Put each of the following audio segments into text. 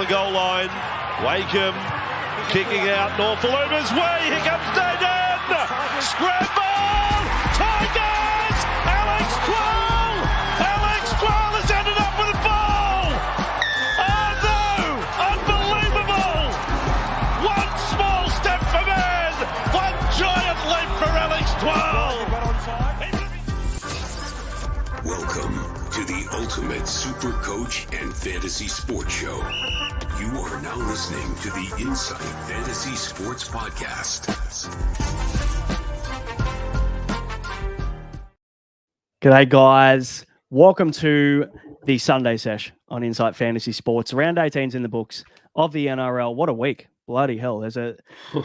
the goal line. Wakeham kicking out Northaluma's way. Here comes Daden. Scramble. Tigers. Alex Twell. Alex Twell has ended up with a ball. Oh no! Unbelievable. One small step for man. One giant leap for Alex Twell. Welcome to the Ultimate Supercoach and Fantasy Sports Show. You are now listening to the Insight Fantasy Sports Podcast. G'day, guys. Welcome to the Sunday Sesh on Insight Fantasy Sports. Round 18's in the books of the NRL. What a week. Bloody hell. There's a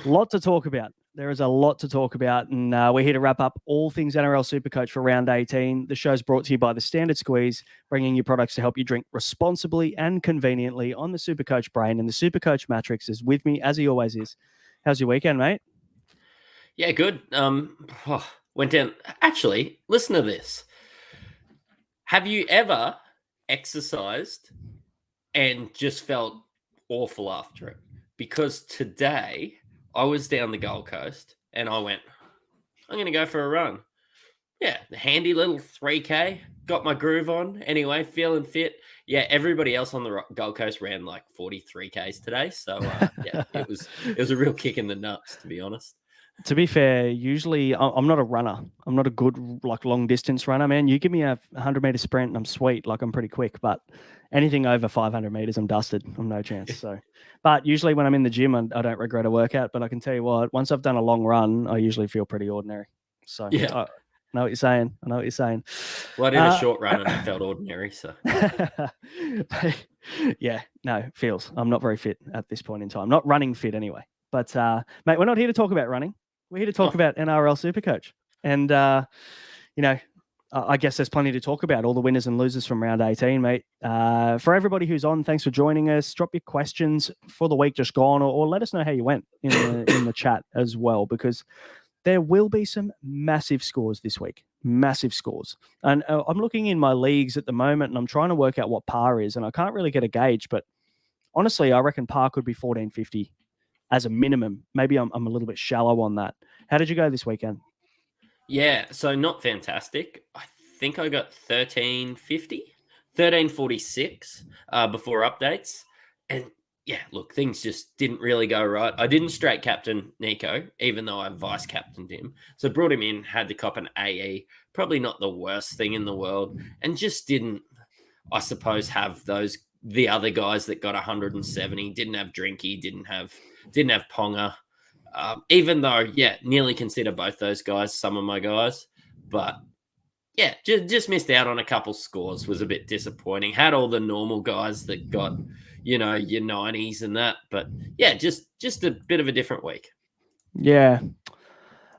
lot to talk about. There is a lot to talk about, and we're here to wrap up all things NRL Supercoach for round 18. The show's brought to you by the Standard Squeeze, bringing you products to help you drink responsibly and conveniently on the Supercoach brain. And the Supercoach Mattrix is with me, as he always is. How's your weekend, mate? Yeah, good. Went down. Actually, listen to this. Have you ever exercised and just felt awful after it? Because today I was down the Gold Coast and I went, I'm going to go for a run. Yeah, the handy little 3K, got my groove on. Anyway, feeling fit. Yeah, everybody else on the Gold Coast ran like 43Ks today. So, yeah, it was a real kick in the nuts, to be honest. To be fair, usually I'm not a runner. I'm not a good long distance runner, man. You give me a 100-meter sprint and I'm sweet, I'm pretty quick. But anything over 500 meters, I'm dusted. I'm no chance. So, but usually when I'm in the gym, I don't regret a workout. But I can tell you what, once I've done a long run, I usually feel pretty ordinary. So yeah, I know what you're saying. Well, I did a short run and I felt ordinary. So yeah, no, feels. I'm not very fit at this point in time. Not running fit anyway. But mate, we're not here to talk about running. We're here to talk about NRL Supercoach. And, I guess there's plenty to talk about, all the winners and losers from round 18, mate. For everybody who's on, thanks for joining us. Drop your questions for the week just gone or let us know how you went in the chat as well, because there will be some massive scores this week. Massive scores. And I'm looking in my leagues at the moment and I'm trying to work out what par is, and I can't really get a gauge, but honestly, I reckon par could be 1450 as a minimum. Maybe I'm a little bit shallow on that. How did you go this weekend? yeah, so not fantastic. I think I got 1346 before updates. And yeah, look, things just didn't really go right. I didn't straight captain Nico, even though I vice captained him. So brought him in, had to cop an AE, probably not the worst thing in the world, and just didn't, I suppose, have the other guys that got 170. Didn't have Drinky, didn't have Ponga. Even though, yeah, nearly consider both those guys some of my guys. But, yeah, just missed out on a couple scores. Was a bit disappointing. Had all the normal guys that got, your 90s and that. But, yeah, just a bit of a different week. Yeah.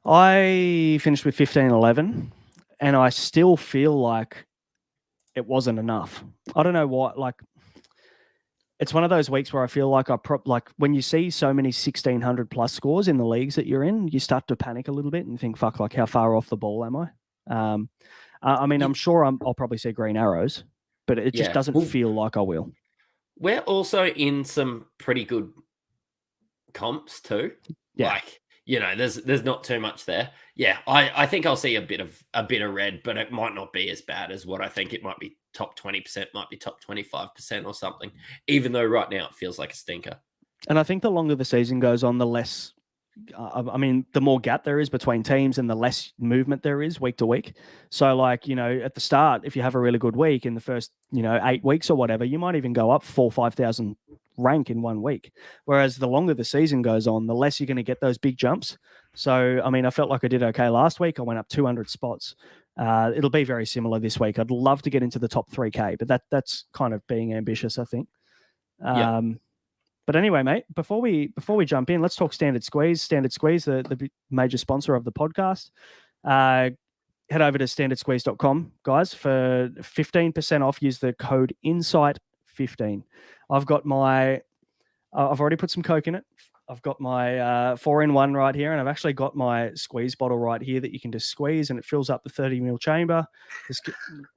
I finished with 15-11, and I still feel like it wasn't enough. I don't know what, it's one of those weeks where I feel like when you see so many 1,600 plus scores in the leagues that you're in, you start to panic a little bit and think, fuck, how far off the ball am I? I'm sure I'll probably see green arrows, but it just doesn't feel like I will. We're also in some pretty good comps too. Yeah. There's not too much there. Yeah, I think I'll see a bit of red, but it might not be as bad as what I think. It might be top 20%, might be top 25% or something, even though right now it feels like a stinker. And I think the longer the season goes on, the less, the more gap there is between teams and the less movement there is week to week. So at the start, if you have a really good week in the first, 8 weeks or whatever, you might even go up 4,000 or 5,000 rank in 1 week. Whereas the longer the season goes on, the less you're going to get those big jumps. So, I felt like I did okay last week. I went up 200 spots. It'll be very similar this week. I'd love to get into the top 3K, but that's kind of being ambitious, I think. But anyway, mate, before we jump in, let's talk Standard Squeeze. Standard Squeeze, the major sponsor of the podcast. Head over to standardsqueeze.com, guys, for 15% off. Use the code INSIGHT15. I've already put some Coke in it. I've got my 4-in-1 right here, and I've actually got my squeeze bottle right here that you can just squeeze, and it fills up the 30 ml chamber. Just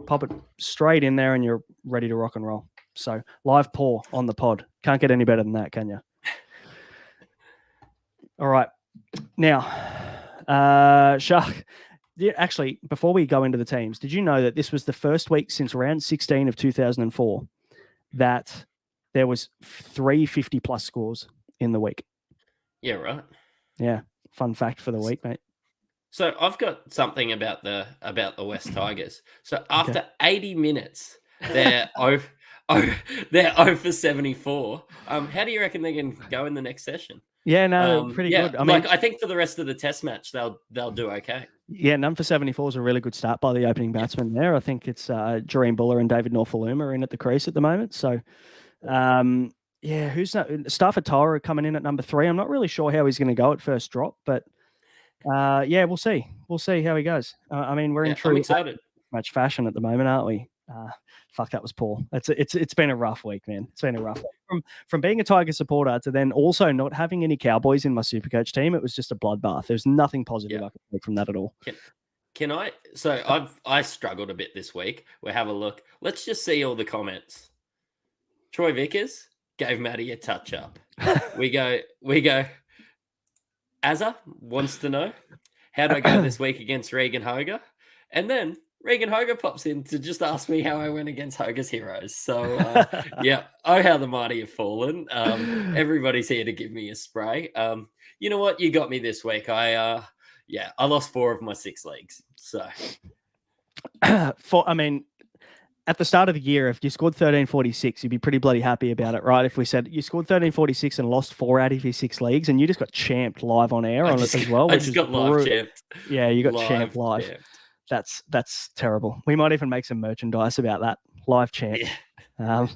pop it straight in there, and you're ready to rock and roll. So live pour on the pod. Can't get any better than that, can you? All right. Now, Shark, actually, before we go into the teams, did you know that this was the first week since round 16 of 2004 that there was 350-plus scores in the week? Yeah, right. Yeah. Fun fact for the week, mate. So I've got something about the West Tigers. So after 80 minutes, they're they're 0 for 74. How do you reckon they're going to go in the next session? Yeah, no, pretty good. I mean, I think for the rest of the Test match, they'll do okay. Yeah, none for 74 is a really good start by the opening batsman there. I think it's Jareen Buller and David Norfoluma are in at the crease at the moment. So, who's Stafford Toa coming in at number 3. I'm not really sure how he's going to go at first drop, but we'll see. We'll see how he goes. I mean, we're in true match fashion at the moment, aren't we? Fuck, that was poor. It's been a rough week, man. It's been a rough week. From being a Tiger supporter to then also not having any Cowboys in my Supercoach team, it was just a bloodbath. There's nothing positive I can take from that at all. Can I? So I struggled a bit this week. We'll have a look. Let's just see all the comments. Troy Vickers gave Matty a touch up. we go. Azza wants to know, how do I go this week against Regan Hoger? And then Regan Hoger pops in to just ask me how I went against Hoger's Heroes. So, oh, how the mighty have fallen. Everybody's here to give me a spray. You know what? You got me this week. I lost 4 of my 6 leagues. So, at the start of the year, if you scored 1346, you'd be pretty bloody happy about it, right? If we said you scored 1346 and lost 4 out of your 6 leagues, and you just got champed live on air on it as well. I just got live champed. Yeah, you got champed live. Champed. That's terrible. We might even make some merchandise about that. Live champ. Yeah.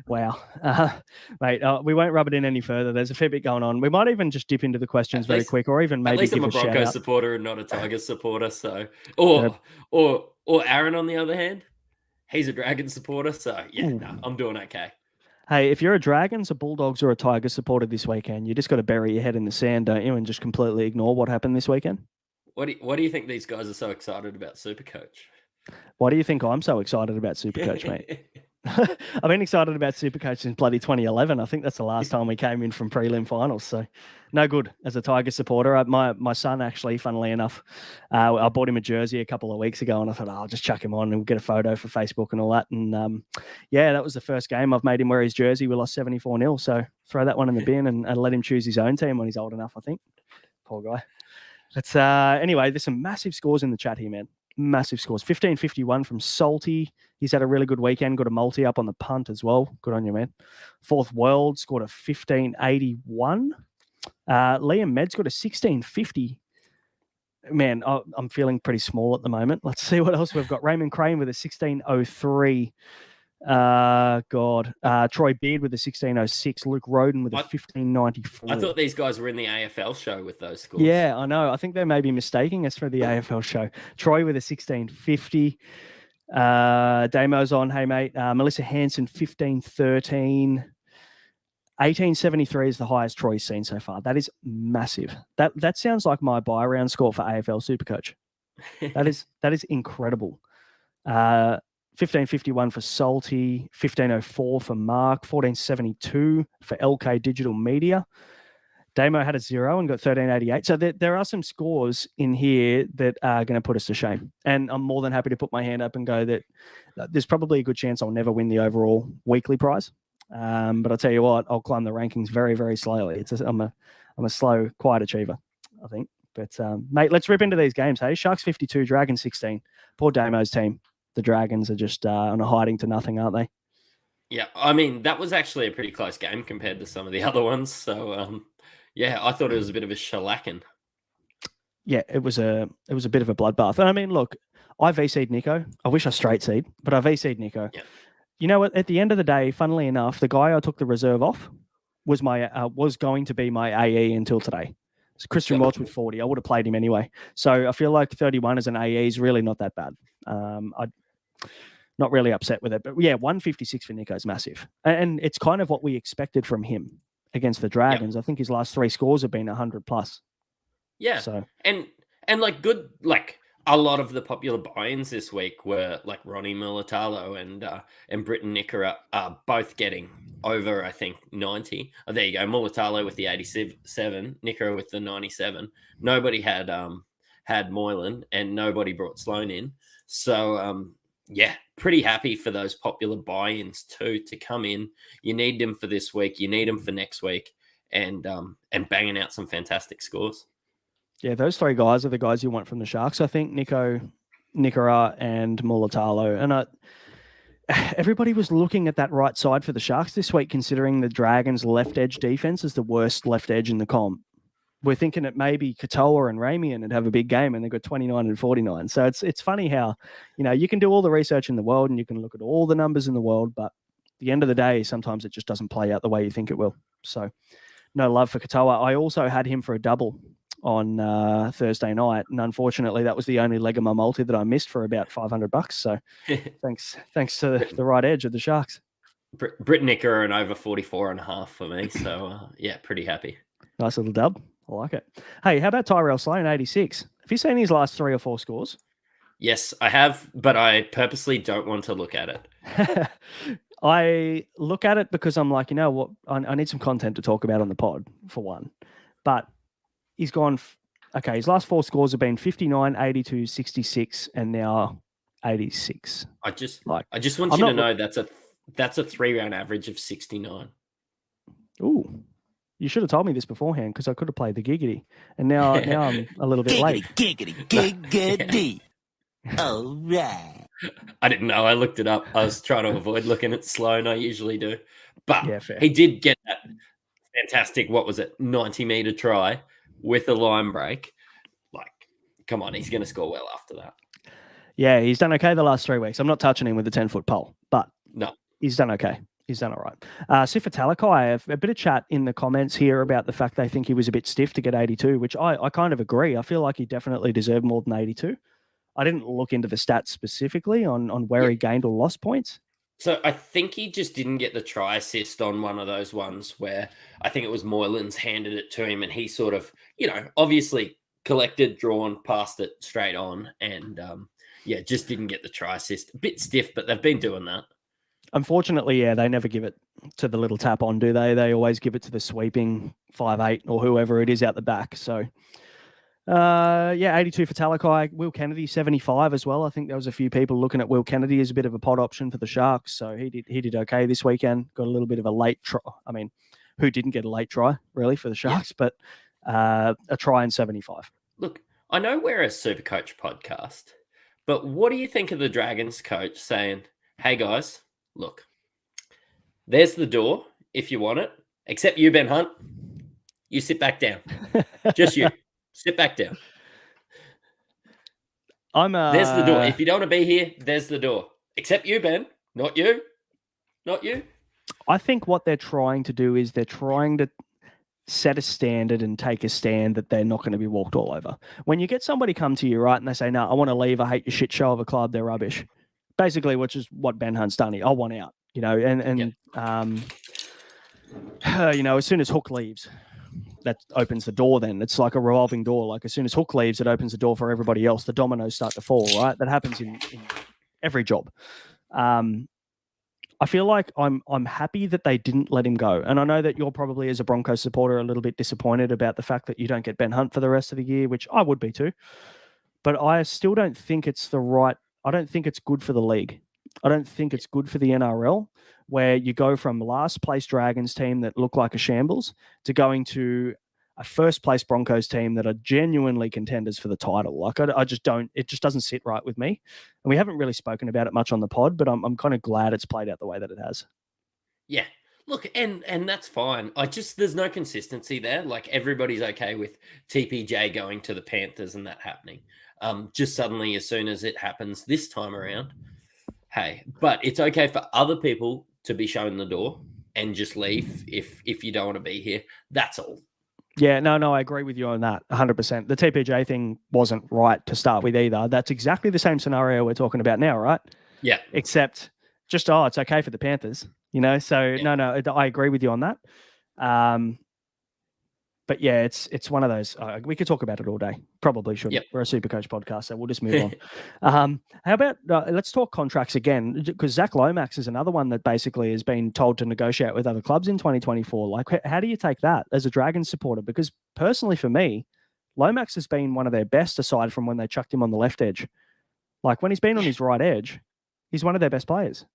Wow. Mate, we won't rub it in any further. There's a fair bit going on. We might even just dip into the questions very quick, or even maybe give a shout out. At least I'm a Broncos supporter and not a Tigers supporter. So, or Aaron on the other hand, he's a Dragons supporter. So I'm doing okay. Hey, if you're a Dragons, a Bulldogs, or a Tigers supporter this weekend, you just got to bury your head in the sand, don't you, and just completely ignore what happened this weekend. What do you think these guys are so excited about Supercoach? Why do you think I'm so excited about Supercoach, mate? I've been excited about Supercoach since bloody 2011. I think that's the last time we came in from prelim finals. So no good as a Tiger supporter. My son actually, funnily enough, I bought him a jersey a couple of weeks ago, and I thought, I'll just chuck him on and we'll get a photo for Facebook and all that. And that was the first game I've made him wear his jersey. We lost 74-0. So throw that one in the bin and let him choose his own team when he's old enough, I think. Poor guy. But anyway, there's some massive scores in the chat here, man. Massive scores. 1551 from Salty. He's had a really good weekend. Got a multi up on the punt as well. Good on you, man. Fourth World scored a 1581. Liam Med's got a 1650. Man, I'm feeling pretty small at the moment. Let's see what else we've got. Raymond Crane with a 1603. Troy Beard with a 1606. Luke Roden with a 1594. I thought these guys were in the AFL show with those scores. Yeah, I know. I think they may be mistaking us for the AFL show. Troy with a 1650. Damo's on. Hey, mate. Melissa Hanson, 1513. 1873 is the highest Troy's seen so far. That is massive. That sounds like my buy round score for AFL Supercoach. That is incredible. 1551 for Salty, 1504 for Mark, 1472 for LK Digital Media. Damo had a 0 and got 1388. So there are some scores in here that are going to put us to shame. And I'm more than happy to put my hand up and go that there's probably a good chance I'll never win the overall weekly prize. But I'll tell you what, I'll climb the rankings very, very slowly. I'm a slow, quiet achiever, I think. But, mate, let's rip into these games, hey? Sharks 52, Dragons 16. Poor Damo's team. The Dragons are just on a hiding to nothing, aren't they? Yeah, I mean, that was actually a pretty close game compared to some of the other ones. So, I thought it was a bit of a shellacking. Yeah, it was a bit of a bloodbath. And I mean, look, I VC'd Nico. I wish I straight C'd, but I VC'd Nico. Yeah. You know what? At the end of the day, funnily enough, the guy I took the reserve off was going to be my AE until today. It's Christian Welch with 40. I would have played him anyway. So I feel like 31 as an AE is really not that bad. I'm not really upset with it. But yeah, 156 for Nico is massive. And it's kind of what we expected from him against the Dragons. Yep. I think his last 3 scores have been 100 plus. Yeah. So and like good, like a lot of the popular buy-ins this week were like Ronnie Mulatalo and Britton Nicker are both getting over, I think, 90. Oh, there you go. Mulatalo with the 87, Nicker with the 97. Nobody had Moylan, and nobody brought Sloan in. So yeah, pretty happy for those popular buy-ins too to come in. You need them for this week. You need them for next week, and banging out some fantastic scores. Yeah, those three guys are the guys you want from the Sharks. I think Nickera and Mulatalo. And everybody was looking at that right side for the Sharks this week, considering the Dragons' left edge defense is the worst left edge in the comp. We're thinking that maybe Katoa and Ramian would have a big game, and they've got 29 and 49. So it's funny how, you can do all the research in the world and you can look at all the numbers in the world, but at the end of the day, sometimes it just doesn't play out the way you think it will. So no love for Katoa. I also had him for a double on Thursday night, and unfortunately that was the only leg of my multi that I missed for about $500. So thanks to the right edge of the Sharks. Britton Nicker and over 44.5 for me. So yeah, pretty happy. Nice little dub. I like it. Hey, how about Tyrell Sloan, 86? Have you seen his last 3 or 4 scores? Yes, I have, but I purposely don't want to look at it. I look at it because I'm like, you know what? I need some content to talk about on the pod, for one. But he's gone, okay, his last 4 scores have been 59, 82, 66, and now 86. I just want you to know that's a 3-round average of 69. Ooh. You should have told me this beforehand, because I could have played the giggity. And now I'm a little bit late. Giggity. All right. I didn't know. I looked it up. I was trying to avoid looking at Sloan. I usually do. But yeah, fair. He did get that fantastic, 90-meter try with a line break. Like, come on, he's going to score well after that. Yeah, he's done okay the last 3 weeks. I'm not touching him with a 10-foot pole, but no, he's done okay. He's done all right. Sifa Talakai, a bit of chat in the comments here about the fact they think he was a bit stiff to get 82, which I kind of agree. I feel like he definitely deserved more than 82. I didn't look into the stats specifically on where he gained or lost points. So I think he just didn't get the try assist on one of those ones where I think it was Moylan's handed it to him and he sort of, obviously collected, drawn, passed it straight on and, just didn't get the try assist. A bit stiff, but they've been doing that. Unfortunately, yeah, they never give it to the little tap on, do they? They always give it to the sweeping 5'8" or whoever it is out the back. So, 82 for Talakai. Will Kennedy, 75 as well. I think there was a few people looking at Will Kennedy as a bit of a pod option for the Sharks. So he did okay this weekend. Got a little bit of a late try. I mean, who didn't get a late try, really, for the Sharks? Yeah. But a try in 75. Look, I know we're a Supercoach podcast, but what do you think of the Dragons coach saying, hey, guys, look, there's the door if you want it, except you, Ben Hunt. You sit back down. Just you. Sit back down. There's the door. If you don't want to be here, there's the door. Except you, Ben. Not you. Not you. I think what they're trying to do is they're trying to set a standard and take a stand that they're not going to be walked all over. When you get somebody come to you, right, and they say, no, I want to leave. I hate your shit show of a club. They're rubbish. Basically, which is what Ben Hunt's done. I want out, as soon as Hook leaves, that opens the door then. It's like a revolving door. Like as soon as Hook leaves, it opens the door for everybody else. The dominoes start to fall, right? That happens in every job. I feel like I'm happy that they didn't let him go. And I know that you're probably, as a Broncos supporter, a little bit disappointed about the fact that you don't get Ben Hunt for the rest of the year, which I would be too. But I still don't think it's I don't think it's good for the league. I don't think it's good for the NRL, where you go from last place Dragons team that look like a shambles to going to a first place Broncos team that are genuinely contenders for the title. Like I just don't, it just doesn't sit right with me. And we haven't really spoken about it much on the pod, but I'm kind of glad it's played out the way that it has. Yeah. Look, and that's fine. There's no consistency there. Like everybody's okay with TPJ going to the Panthers and that happening. Just suddenly, as soon as it happens this time around, hey, but it's okay for other people to be shown the door and just leave if you don't want to be here. That's all. Yeah, no, I agree with you on that 100%. The TPJ thing wasn't right to start with either. That's exactly the same scenario we're talking about now, right? Yeah. Except just, it's okay for the Panthers, So, yeah. No, I agree with you on that. but yeah, it's one of those. We could talk about it all day. Probably should. Yep. We're a Supercoach podcast, so we'll just move on. How about let's talk contracts again, because Zach Lomax is another one that basically has been told to negotiate with other clubs in 2024. Like, how do you take that as a Dragons supporter? Because personally, for me, Lomax has been one of their best, aside from when they chucked him on the left edge. Like when he's been on his right edge, he's one of their best players.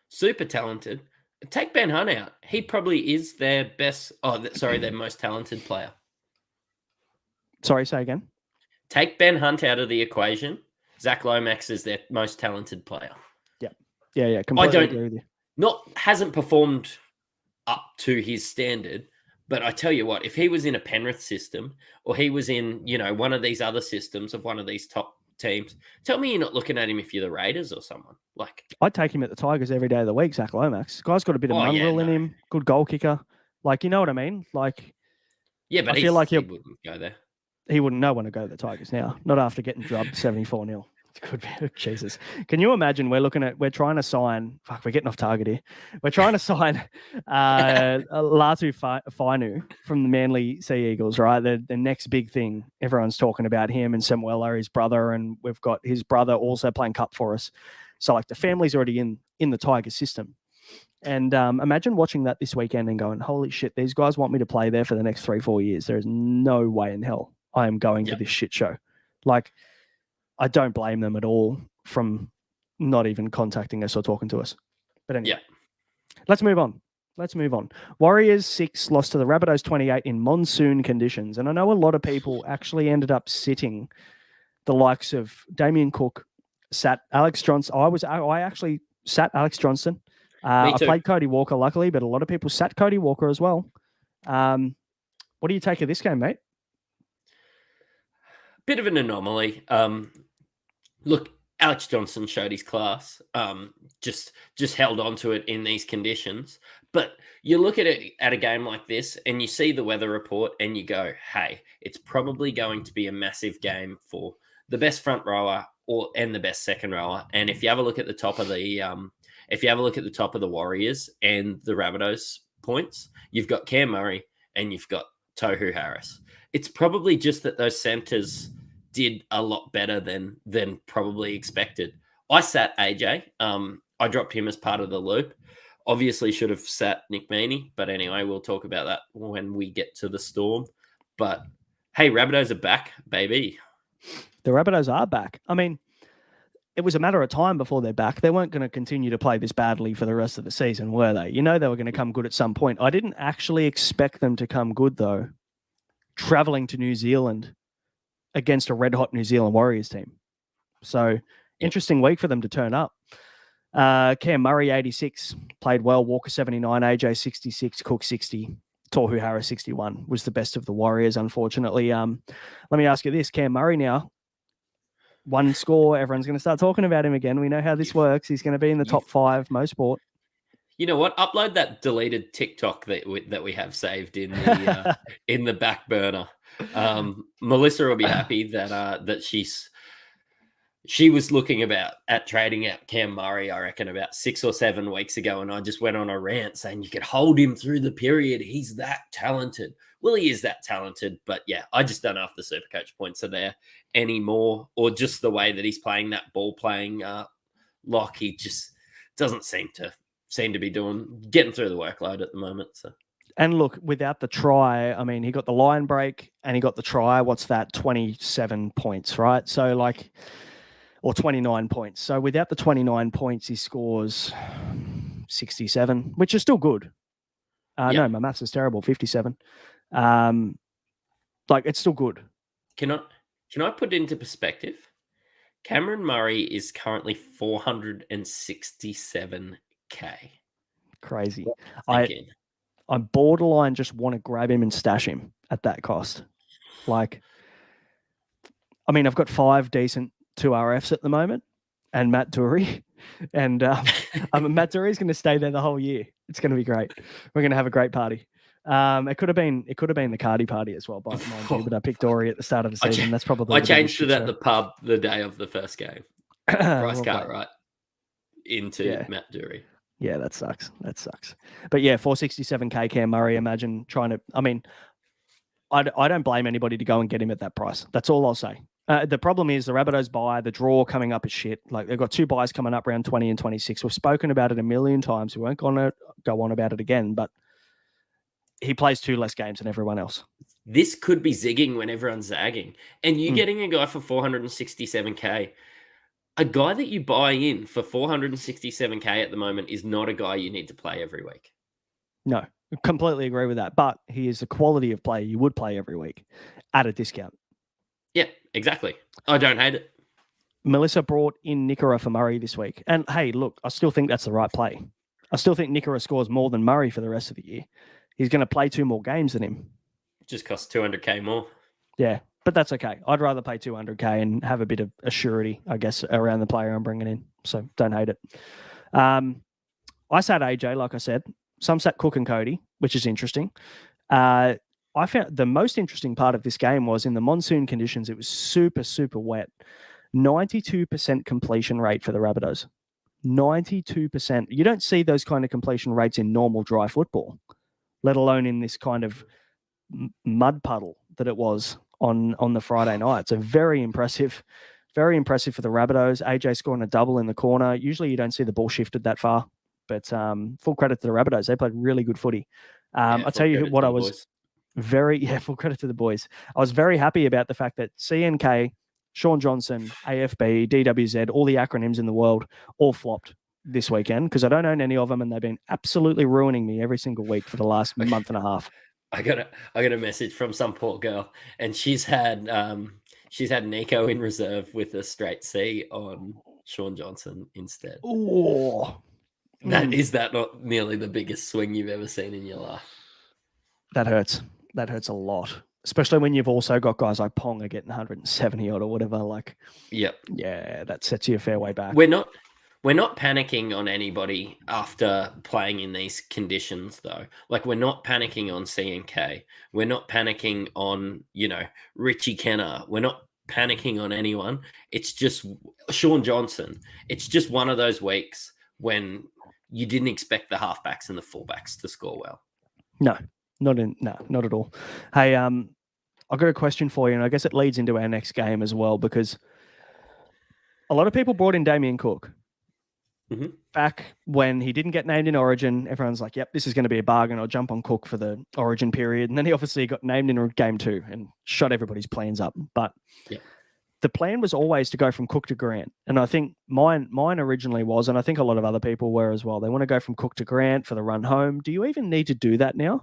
Super talented. Take Ben Hunt out. He probably is their best. Their most talented player. Sorry, say again. Take Ben Hunt out of the equation. Zach Lomax is their most talented player. Yeah. Completely agree with you. Hasn't performed up to his standard, but I tell you what, if he was in a Penrith system or he was in, one of these other systems of one of these top teams, tell me you're not looking at him if you're the Raiders or someone. Like, I'd take him at the Tigers every day of the week, Zach Lomax. Guy's got a bit of mongrel in him, good goal kicker. Like, you know what I mean? Like, yeah, but I feel like he wouldn't go there. He wouldn't know when to go to the Tigers now. Not after getting drubbed 74-0. Could be. Jesus. Can you imagine? We're trying to sign. Fuck, we're getting off target here. We're trying to sign Latu Fainu from the Manly Sea Eagles, right? The next big thing. Everyone's talking about him and Samuela, his brother, and we've got his brother also playing cup for us. So like the family's already in the Tigers system. And imagine watching that this weekend and going, holy shit, these guys want me to play there for the next 3-4 years. There is no way in hell I am going to this shit show. Like, I don't blame them at all from not even contacting us or talking to us. But anyway, let's move on. Warriors 6 lost to the Rabbitohs 28 in monsoon conditions. And I know a lot of people actually ended up sitting the likes of Damien Cook, sat Alex Johnson. I actually sat Alex Johnson. I played Cody Walker, luckily, but a lot of people sat Cody Walker as well. What do you take of this game, mate? Bit of an anomaly. Look, Alex Johnson showed his class. Just held on to it in these conditions. But you look at it at a game like this and you see the weather report and you go, hey, it's probably going to be a massive game for the best front rower and the best second rower. And if you have a look at the top of the Warriors and the Rabbitohs points, you've got Cam Murray and you've got Tohu Harris. It's probably just that those centers did a lot better than probably expected. I sat AJ. I dropped him as part of the loop. Obviously should have sat Nick Meaney, but anyway, we'll talk about that when we get to the Storm. But hey, Rabbitohs are back, baby. The Rabbitohs are back. I mean, it was a matter of time before they're back. They weren't going to continue to play this badly for the rest of the season, were they? They were going to come good at some point. I didn't actually expect them to come good, though, traveling to New Zealand against a red-hot New Zealand Warriors team. So, interesting week for them to turn up. Cam Murray, 86, played well. Walker, 79, AJ, 66, Cook, 60, Tohu Harris, 61, was the best of the Warriors, unfortunately. Let me ask you this. Cam Murray now, one score, everyone's going to start talking about him again. We know how this works. He's going to be in the top 5 most sport. You know what? Upload that deleted TikTok that we have saved in the in the back burner. Melissa will be happy that she was looking at trading out Cam Murray, I reckon, about 6 or 7 weeks ago, and I just went on a rant saying you could hold him through the period. He's that talented. Well, he is that talented, but yeah, I just don't know if the Supercoach points are there anymore, or just the way that he's playing that ball playing lock. He just doesn't seem to be getting through the workload at the moment. So. And look, without the try, I mean, he got the line break and he got the try. What's that? 27 points, right? So or 29 points. So without the 29 points, he scores 67, which is still good. No, my maths is terrible. 57. It's still good. Can I put it into perspective? Cameron Murray is currently 467K. Crazy. I borderline just want to grab him and stash him at that cost. I've got 5 decent 2RFs at the moment and Matt Dury. And Matt Dury is going to stay there the whole year. It's going to be great. We're going to have a great party. It could have been the Cardi party as well, but I picked Dory at the start of the season. That's probably I changed it at the pub the day of the first game. Price Cartwright into Matt Dury. Yeah, that sucks. But yeah, 467K Cam Murray. Imagine trying to. I don't blame anybody to go and get him at that price. That's all I'll say. The problem is the Rabbitohs buy, the draw coming up is shit. Like they've got 2 buys coming up around 20 and 26. We've spoken about it a million times. We won't gonna go on about it again, but he plays 2 less games than everyone else. This could be zigging when everyone's zagging. And you're getting a guy for 467K. A guy that you buy in for 467K at the moment is not a guy you need to play every week. No, completely agree with that. But he is the quality of player you would play every week at a discount. Yeah, exactly. I don't hate it. Melissa brought in Nickera for Murray this week. And hey, look, I still think that's the right play. I still think Nickera scores more than Murray for the rest of the year. He's going to play 2 more games than him. Just costs 200K more. Yeah, but that's okay. I'd rather pay 200K and have a bit of a surety, I guess, around the player I'm bringing in. So don't hate it. I sat AJ, like I said. Some sat Cook and Cody, which is interesting. I found the most interesting part of this game was in the monsoon conditions. It was super, super wet. 92% completion rate for the Rabbitohs. 92%. You don't see those kind of completion rates in normal dry football, let alone in this kind of mud puddle that it was on the Friday night. So very impressive for the Rabbitohs. AJ scoring a double in the corner. Usually you don't see the ball shifted that far, but full credit to the Rabbitohs. They played really good footy. I'll tell you what I was full credit to the boys. I was very happy about the fact that CNK, Sean Johnson, AFB, DWZ, all the acronyms in the world all flopped this weekend because I don't own any of them and they've been absolutely ruining me every single week for the last month and a half. I got a message from some poor girl, and she's had Nico in reserve with a straight C on Sean Johnson instead. Oh, is that not nearly the biggest swing you've ever seen in your life? That hurts. That hurts a lot, especially when you've also got guys like Ponga getting 170 odd or whatever. Like, yep, yeah, that sets you a fair way back. We're not panicking on anybody after playing in these conditions, though. Like, we're not panicking on CNK. We're not panicking on, Richie Kenner. We're not panicking on anyone. It's just Sean Johnson. It's just one of those weeks when you didn't expect the halfbacks and the fullbacks to score well. No, not at all. Hey, I've got a question for you, and I guess it leads into our next game as well, because a lot of people brought in Damien Cook. Mm-hmm. Back when he didn't get named in Origin, everyone's like, yep, this is going to be a bargain. I'll jump on Cook for the Origin period. And then he obviously got named in game 2 and shot everybody's plans up. But the plan was always to go from Cook to Grant. And I think mine originally was, and I think a lot of other people were as well, they want to go from Cook to Grant for the run home. Do you even need to do that now?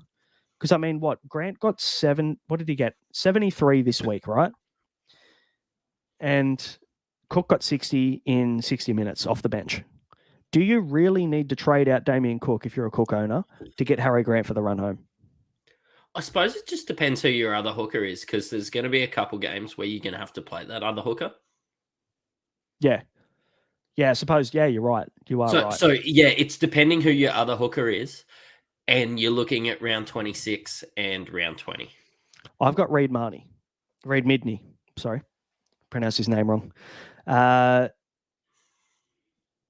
Because, I mean, Grant got 73 this week, right? And Cook got 60 in 60 minutes off the bench. Do you really need to trade out Damien Cook if you're a Cook owner to get Harry Grant for the run home? I suppose it just depends who your other hooker is, because there's going to be a couple games where you're going to have to play that other hooker. Yeah. Yeah, I suppose. Yeah, you're right. You are right. So, yeah, it's depending who your other hooker is, and you're looking at round 26 and round 20. I've got Reid Midney. Sorry. Pronounced his name wrong.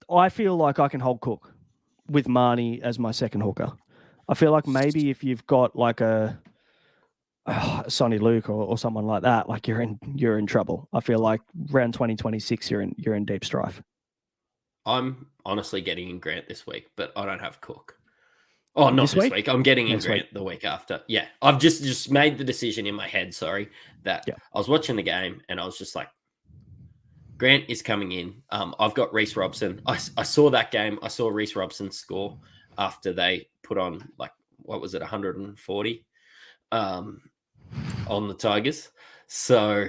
I feel like I can hold Cook with Marnie as my second hooker. I feel like maybe if you've got like a Sonny Luke or someone like that, like you're in trouble. I feel like round 2026 you're in deep strife. I'm honestly getting in Grant this week, but I don't have Cook. Oh, not this week. I'm getting in Grant the week after. Yeah, I've just made the decision in my head. Sorry, that I was watching the game and I was just like, Grant is coming in. I've got Reece Robson. I saw that game. I saw Reece Robson score after they put on, like, what was it, 140 on the Tigers. So,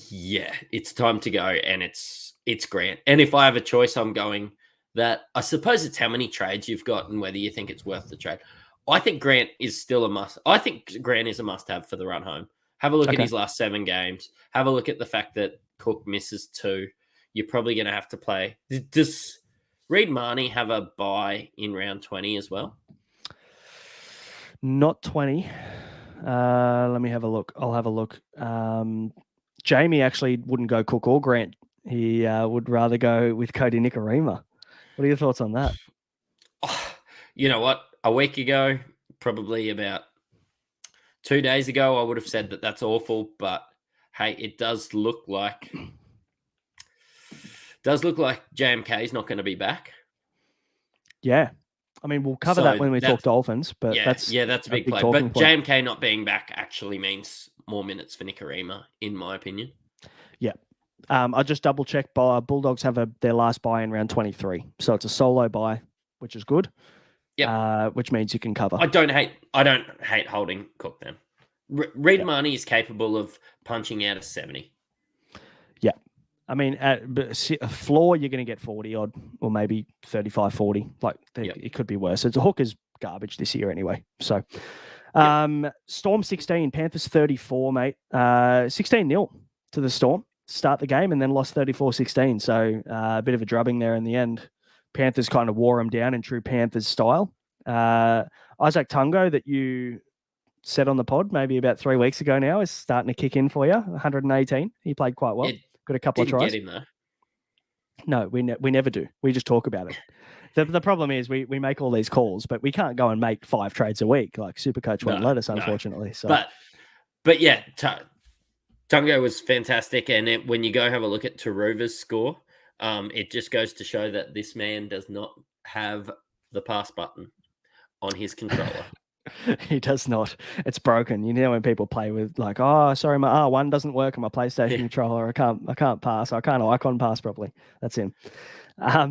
yeah, it's time to go, and it's Grant. And if I have a choice, I'm going that. I suppose it's how many trades you've got and whether you think it's worth the trade. I think Grant is still a must. I think Grant is a must-have for the run home. Have a look at his last 7 games. Have a look at the fact that Cook misses 2. You're probably going to have to play. Does Reid Marnie have a bye in round 20 as well? Not 20. Let me have a look. I'll have a look. Jamie actually wouldn't go Cook or Grant. He would rather go with Cody Nikorima. What are your thoughts on that? Oh, you know what? A week ago, probably about 2 days ago, I would have said that that's awful, but hey, it does look like JMK is not going to be back. Yeah. I mean, we'll cover that when we talk Dolphins, but that's a big play. talking But point. JMK not being back actually means more minutes for Nicarima, in my opinion. Yeah. I just double checked. Bulldogs have their last bye in round 23, so it's a solo bye, which is good. Yeah, which means you can cover. I don't hate holding Cook then. Reed Marnie is capable of punching out a 70. Yeah. I mean, at a floor, you're going to get 40 odd, or maybe 35, 40. Like, it could be worse. It's a Hooker's garbage this year anyway. So, Storm 16, Panthers 34, mate. 16-0 to the Storm. Start the game and then lost 34-16. So, a bit of a drubbing there in the end. Panthers kind of wore them down in true Panthers style. Isaac Tungo, that you said on the pod maybe about 3 weeks ago now, is starting to kick in for you. 118. He played quite well. Got a couple of tries. Get him though. No, we never do. We just talk about it. The problem is we make all these calls, but we can't go and make 5 trades a week like Supercoach won't let us, unfortunately. No. So, but yeah, Tungo was fantastic, and when you go have a look at Taruva's score, it just goes to show that this man does not have the pass button on his controller. He does not. It's broken. You know when people play with like, oh, sorry, my R1 doesn't work on my PlayStation controller. I can't pass. I can't icon pass properly. That's him.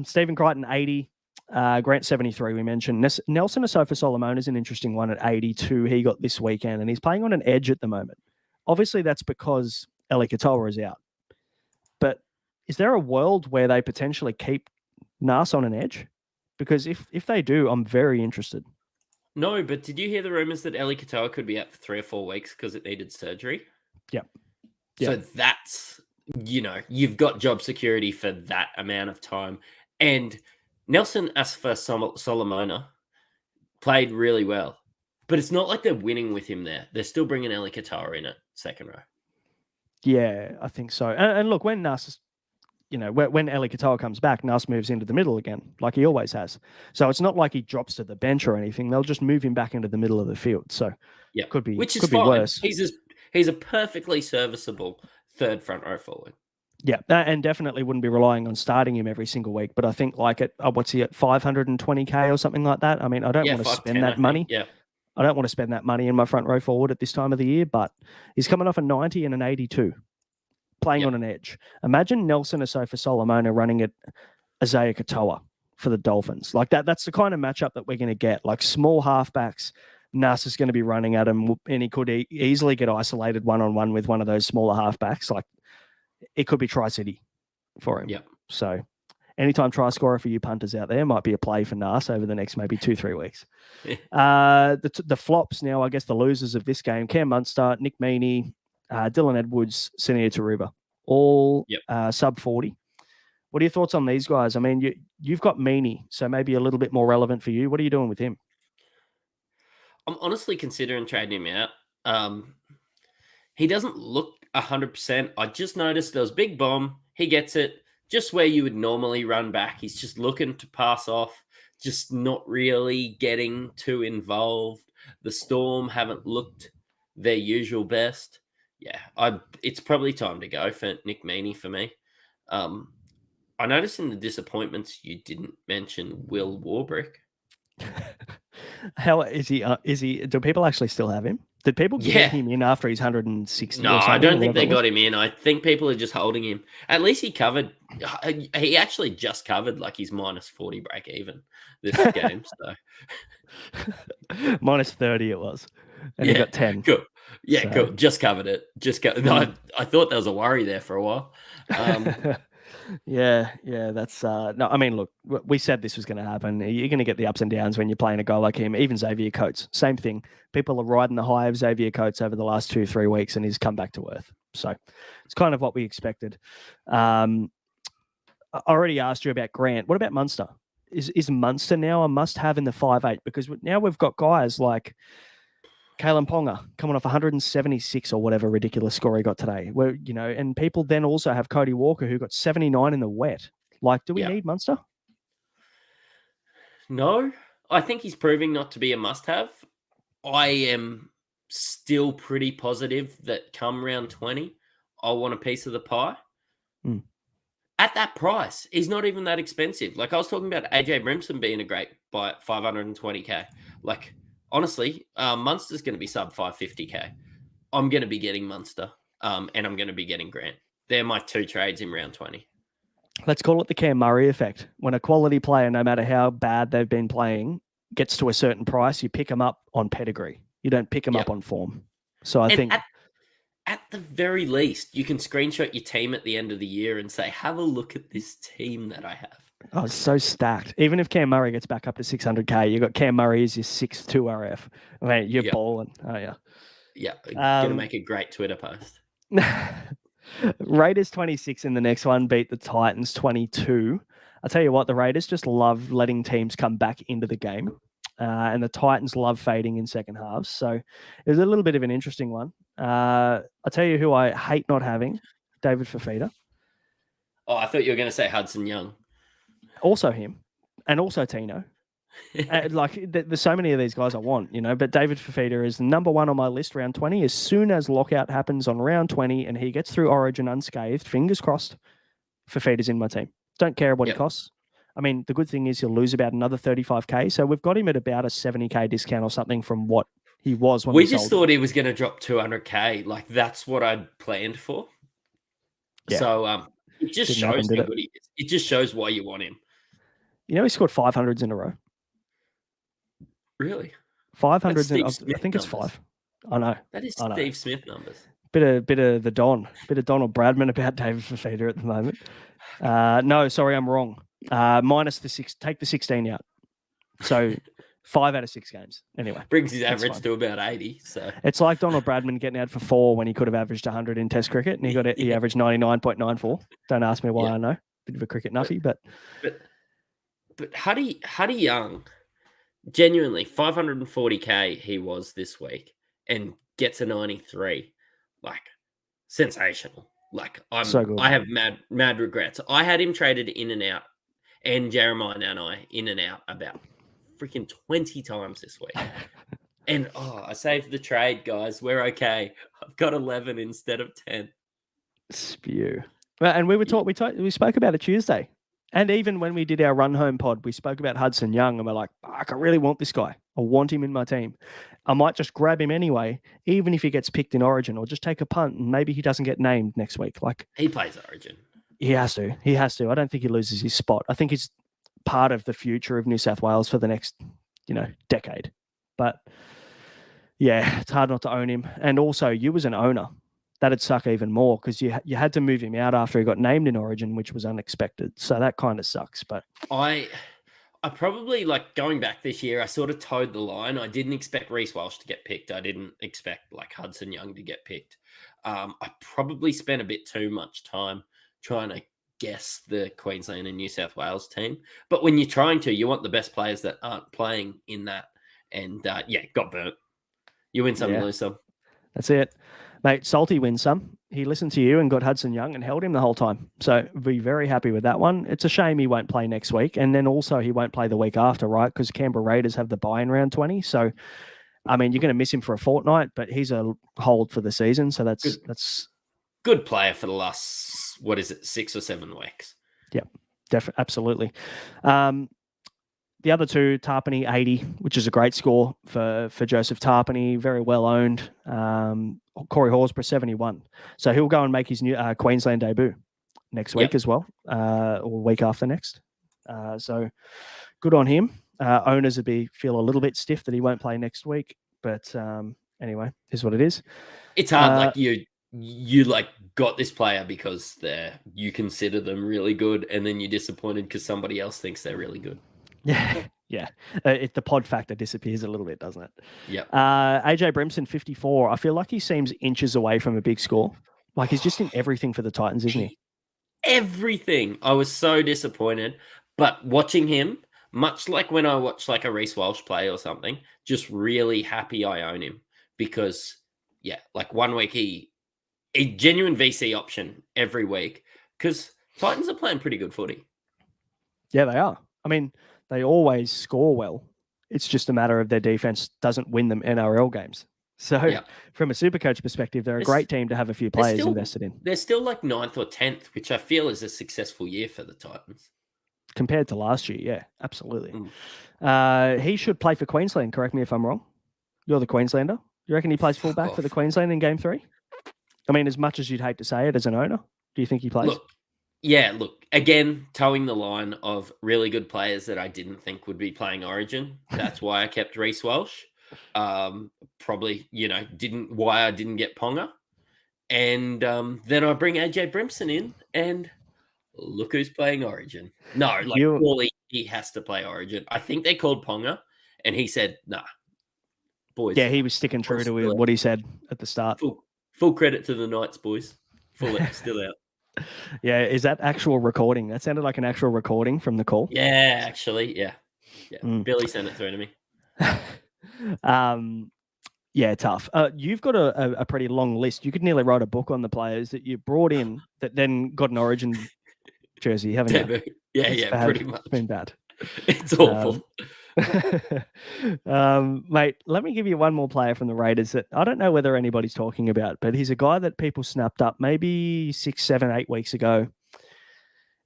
Stephen Crichton 80, Grant 73. We mentioned Nelson Asofa Solomon is an interesting one at 82. He got this weekend, and he's playing on an edge at the moment. Obviously, that's because Eli Katoa is out. But is there a world where they potentially keep Nas on an edge? Because if they do, I'm very interested. No, but did you hear the rumors that Eli Katoa could be out for 3 or 4 weeks because it needed surgery? Yep. So that's, you've got job security for that amount of time. And Nelson Asafa Solomona played really well. But it's not like they're winning with him there. They're still bringing Eli Katoa in at second row. Yeah, I think so. And look, when Nas, when Eli Katoa comes back, Nas moves into the middle again, like he always has. So it's not like he drops to the bench or anything. They'll just move him back into the middle of the field. So yeah, could be which is could be fine. worse. He's a perfectly serviceable third front row forward. Yeah, and definitely wouldn't be relying on starting him every single week. But I think what's he at, 520K or something like that? I mean, I don't want to spend that money. Yeah. I don't want to spend that money in my front row forward at this time of the year, but he's coming off a 90 and an 82, playing on an edge. Imagine Nelson Asofa Solomona running at Isaiah Katoa for the Dolphins. Like that's the kind of matchup that we're going to get. Like small halfbacks, Nas is going to be running at him, and he could easily get isolated one-on-one with one of those smaller halfbacks. Like it could be Tri-City for him. Yep. So anytime try scorer for you punters out there might be a play for Nas over the next maybe 2-3 weeks. The flops now, I guess the losers of this game, Cam Munster, Nick Meaney, Dylan Edwards, Sinia Taruva, all sub 40. What are your thoughts on these guys? I mean, you've got Meaney, so maybe a little bit more relevant for you. What are you doing with him? I'm honestly considering trading him out. He doesn't look 100%. I just noticed there was big bomb. He gets it. Just where you would normally run back. He's just looking to pass off, just not really getting too involved. The Storm haven't looked their usual best. Yeah, it's probably time to go for Nick Meaney for me. I noticed in the disappointments you didn't mention Will Warbrick. How is he? Do people actually still have him? Did people get him in after he's 160? No, I don't think they got him in. I think people are just holding him. At least he covered. He actually just covered like his minus 40 break even this game. So minus 30 it was, and he got 10. Cool. Yeah, cool. Just covered it. No, I thought there was a worry there for a while. Yeah, that's no. I mean, look, we said this was going to happen. You're going to get the ups and downs when you're playing a guy like him. Even Xavier Coates, same thing. People are riding the high of Xavier Coates over the last 2-3 weeks, and he's come back to earth. So it's kind of what we expected. I already asked you about Grant. What about Munster? Is Munster now a must-have in the 5'8"? Because now we've got guys like Kalen Ponga coming off 176 or whatever ridiculous score he got today. Where and people then also have Cody Walker who got 79 in the wet. Like, do we need Munster? No, I think he's proving not to be a must-have. I am still pretty positive that come round 20, I'll want a piece of the pie. Mm. At that price, he's not even that expensive. Like I was talking about AJ Brimson being a great buy at 520k. Like honestly, Munster's going to be sub 550k. I'm going to be getting Munster, and I'm going to be getting Grant. They're my two trades in round 20. Let's call it the Cam Murray effect. When a quality player, no matter how bad they've been playing, gets to a certain price, you pick them up on pedigree. You don't pick them up on form. So I think at the very least, you can screenshot your team at the end of the year and say, have a look at this team that I have. Oh, it's so stacked. Even if Cam Murray gets back up to 600k, you've got Cam Murray as your 6'2 RF. I mean, you're balling. Oh, yeah. Yeah. Going to make a great Twitter post. Raiders 26 in the next one beat the Titans 22. I'll tell you what, the Raiders just love letting teams come back into the game. And the Titans love fading in second halves. So it was a little bit of an interesting one. I'll tell you who I hate not having, David Fafita. Oh, I thought you were going to say Hudson Young. Also him, and also Tino. There's so many of these guys I want, but David Fafita is number one on my list round 20. As soon as lockout happens on round 20 and he gets through Origin unscathed, fingers crossed, Fafita's in my team. Don't care what he costs. I mean, the good thing is he'll lose about another 35k. So we've got him at about a 70k discount or something from what he was when we just thought he was going to drop 200k. Like that's what I'd planned for. Yeah. So it just shows how good he is. It just shows why you want him. He scored 500s in a row. Really? 500s. I think it's 5. I know. That is Steve Smith numbers. Bit of the Don. Bit of Donald Bradman about David Fafita at the moment. No, sorry, I'm wrong. Minus the 6. Take the 16 out. So 5 out of 6 games. Anyway. Brings his average to about 80. So it's like Donald Bradman getting out for 4 when he could have averaged 100 in Test cricket, and he averaged 99.94. Don't ask me why I know. Bit of a cricket nuffy, but Huddy Young, genuinely 540k he was this week and gets a 93. Like sensational. Like so good. I have mad regrets. I had him traded in and out, and Jeremiah Nanai in and out about freaking 20 times this week. And I saved the trade, guys. We're okay. I've got 11 instead of 10. Spew. Well, and we spoke about it Tuesday. And even when we did our run home pod, we spoke about Hudson Young, and we're like, I really want this guy. I want him in my team. I might just grab him anyway, even if he gets picked in Origin, or just take a punt and maybe he doesn't get named next week. Like he plays Origin. He has to. I don't think he loses his spot. I think he's part of the future of New South Wales for the next, decade. But yeah, it's hard not to own him. And also, you as an owner, that'd suck even more because you had to move him out after he got named in Origin, which was unexpected. So that kind of sucks. But I probably, like, going back this year, I sort of towed the line. I didn't expect Reece Walsh to get picked. I didn't expect, like, Hudson Young to get picked. I probably spent a bit too much time trying to guess the Queensland and New South Wales team. But when you're trying to, you want the best players that aren't playing in that. And, got burnt. You win some, you lose some. That's it. Mate, Salty wins some. He listened to you and got Hudson Young and held him the whole time. So be very happy with that one. It's a shame he won't play next week. And then also he won't play the week after, right? Because Canberra Raiders have the bye in round 20. So, I mean, you're going to miss him for a fortnight, but he's a hold for the season. So that's good player for the last, 6 or 7 weeks. Yeah, definitely. Absolutely. The other two, Tarpany 80, which is a great score for Joseph Tarpany, very well owned. Corey Horsburgh 71, so he'll go and make his new Queensland debut next week as well, or week after next. So good on him. Owners would feel a little bit stiff that he won't play next week, but anyway, is what it is. It's hard, like you like got this player because you consider them really good, and then you're disappointed because somebody else thinks they're really good. Yeah. The pod factor disappears a little bit, doesn't it? Yeah. AJ Brimson, 54. I feel like he seems inches away from a big score. Like he's just in everything for the Titans, isn't he? Everything. I was so disappointed, but watching him, much like when I watch like a Reece Walsh play or something, just really happy I own him because, like 1 week a genuine VC option every week because Titans are playing pretty good footy. Yeah, they are. I mean, they always score well. It's just a matter of their defense doesn't win them NRL games. So Yeah. from a Supercoach perspective, they're a It's- great team to have a few players invested in. They're still like 9th or 10th, which I feel is a successful year for the Titans. Compared to last year, yeah, absolutely. Mm. He should play for Queensland, correct me if I'm wrong. You're the Queenslander. You reckon he plays Fuck fullback for the off. Queensland in Game 3? I mean, as much as you'd hate to say it as an owner, do you think he plays? Look, again, towing the line of really good players that I didn't think would be playing Origin. That's why I kept Reece Welsh. Probably, why I didn't get Ponga. And then I bring AJ Brimson in, and look who's playing Origin. No, surely he has to play Origin. I think they called Ponga, and he said, nah, boys. Yeah, he was sticking true to what he said at the start. Full credit to the Knights, boys. Still out. Yeah, is that actual recording? That sounded like an actual recording from the call. Yeah, actually, yeah. Billy sent it through to me. Yeah, tough. You've got a pretty long list. You could nearly write a book on the players that you brought in that then got an Origin jersey, haven't you? Yeah, pretty much. It's been bad. It's awful. Mate, let me give you one more player from the Raiders that I don't know whether anybody's talking about, but he's a guy that people snapped up maybe 6, 7, 8 weeks ago.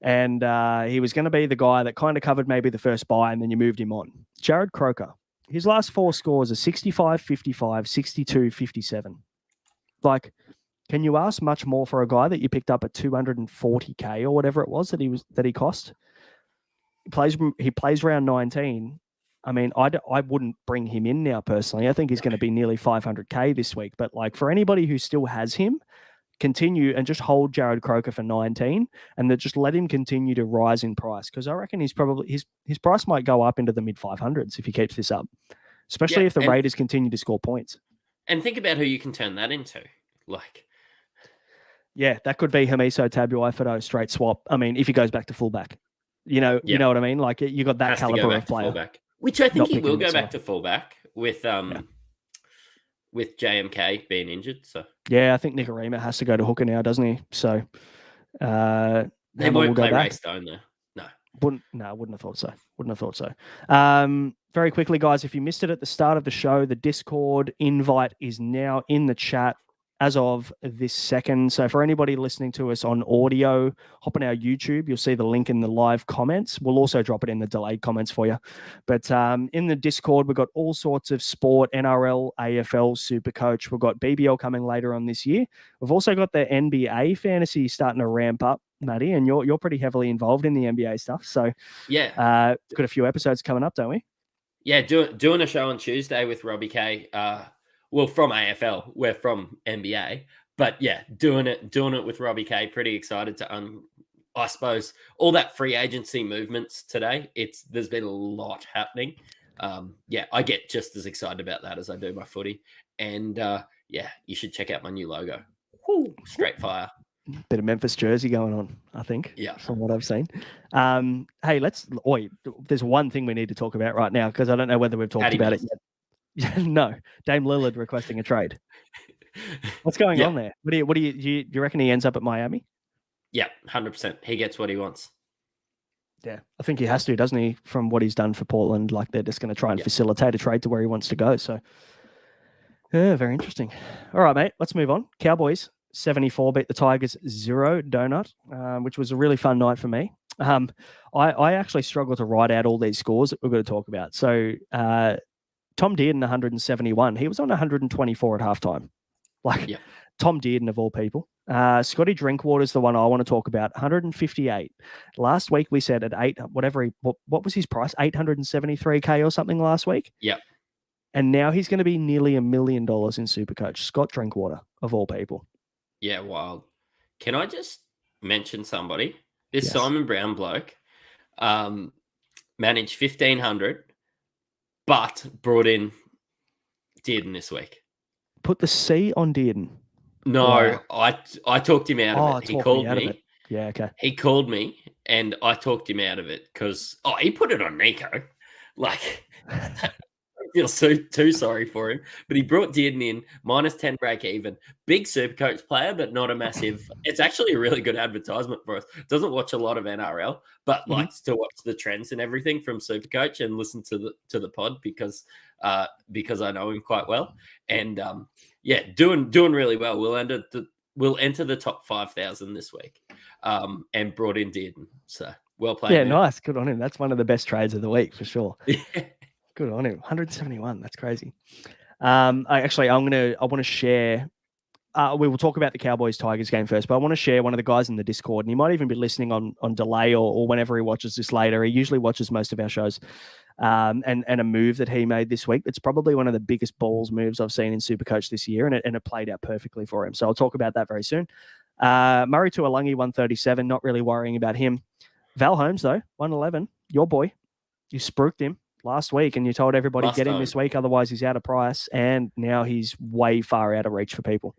And he was going to be the guy that kind of covered maybe the first buy, and then you moved him on. Jared Croker. His last 4 scores are 65, 55, 62, 57. Like, can you ask much more for a guy that you picked up at 240K or whatever it was that he cost? He plays round 19. I mean, I wouldn't bring him in now personally. I think he's going to be nearly 500K this week. But like for anybody who still has him, continue and just hold Jared Croker for 19 and then just let him continue to rise in price, because I reckon he's probably his price might go up into the mid 500s if he keeps this up, especially if the Raiders continue to score points. And think about who you can turn that into. Yeah, that could be Hamiso Tabuai-Fidow straight swap. I mean, if he goes back to fullback, you know what I mean? Like you got that caliber of player. Fullback, which I think he will go back to fullback with JMK being injured. So yeah, I think Nicarima has to go to hooker now, doesn't he? So they won't play Ray Stone though. Wouldn't have thought so. Very quickly, guys, if you missed it at the start of the show, the Discord invite is now in the chat as of this second. So for anybody listening to us on audio, hop on our YouTube. You'll see the link in the live comments. We'll also drop it in the delayed comments for you. But in the Discord, we've got all sorts of sport, NRL, AFL, Supercoach. We've got BBL coming later on this year. We've also got the NBA fantasy starting to ramp up, Matty, and you're pretty heavily involved in the NBA stuff. So yeah, got a few episodes coming up, don't we? Yeah, doing a show on Tuesday with Robbie K. Well, from AFL, we're from NBA, but yeah, doing it with Robbie K. Pretty excited to I suppose all that free agency movements today. There's been a lot happening. I get just as excited about that as I do my footy, and you should check out my new logo. Woo, straight fire. Bit of Memphis jersey going on, I think. Yeah, from what I've seen. Hey, there's one thing we need to talk about right now, because I don't know whether we've talked about it yet. No, Dame Lillard requesting a trade. What's going on there? Do you reckon he ends up at Miami? Yeah, 100%. He gets what he wants. Yeah, I think he has to, doesn't he? From what he's done for Portland, like they're just going to try and facilitate a trade to where he wants to go. So, yeah, very interesting. All right, mate, let's move on. Cowboys 74 beat the Tigers 0 donut, which was a really fun night for me. I actually struggled to write out all these scores that we're going to talk about. So, Tom Dearden, 171. He was on 124 at halftime. Tom Dearden, of all people. Scotty Drinkwater's the one I want to talk about, 158. Last week we said at 8, what was his price? 873K or something last week? Yeah. And now he's going to be nearly $1 million in Supercoach. Scott Drinkwater, of all people. Yeah, wild. Can I just mention somebody? This Simon Brown bloke managed 1,500. But brought in Dearden this week. Put the C on Dearden. No, wow. I talked him out of it. He called me. Yeah, okay. He called me and I talked him out of it because he put it on Nico. Like feel too sorry for him, but he brought Dearden in -10 break even. Big Supercoach player, but not a massive. It's actually a really good advertisement for us. Doesn't watch a lot of NRL, but likes to watch the trends and everything from Supercoach and listen to the pod because I know him quite well. And doing really well. We'll enter the top 5,000 this week, and brought in Dearden. So well played. Yeah, man. nice. Good on him. That's one of the best trades of the week for sure. Yeah. Good on him. 171. That's crazy. I want to share. We will talk about the Cowboys-Tigers game first, but I want to share one of the guys in the Discord, and he might even be listening on delay or whenever he watches this later. He usually watches most of our shows. And a move that he made this week. It's probably one of the biggest balls moves I've seen in Supercoach this year, and it played out perfectly for him. So I'll talk about that very soon. Murray Tuilagi, 137. Not really worrying about him. Val Holmes, though, 111. Your boy. You spruiked him last week, and you told everybody get him this week, otherwise he's out of price, and now he's way far out of reach for people.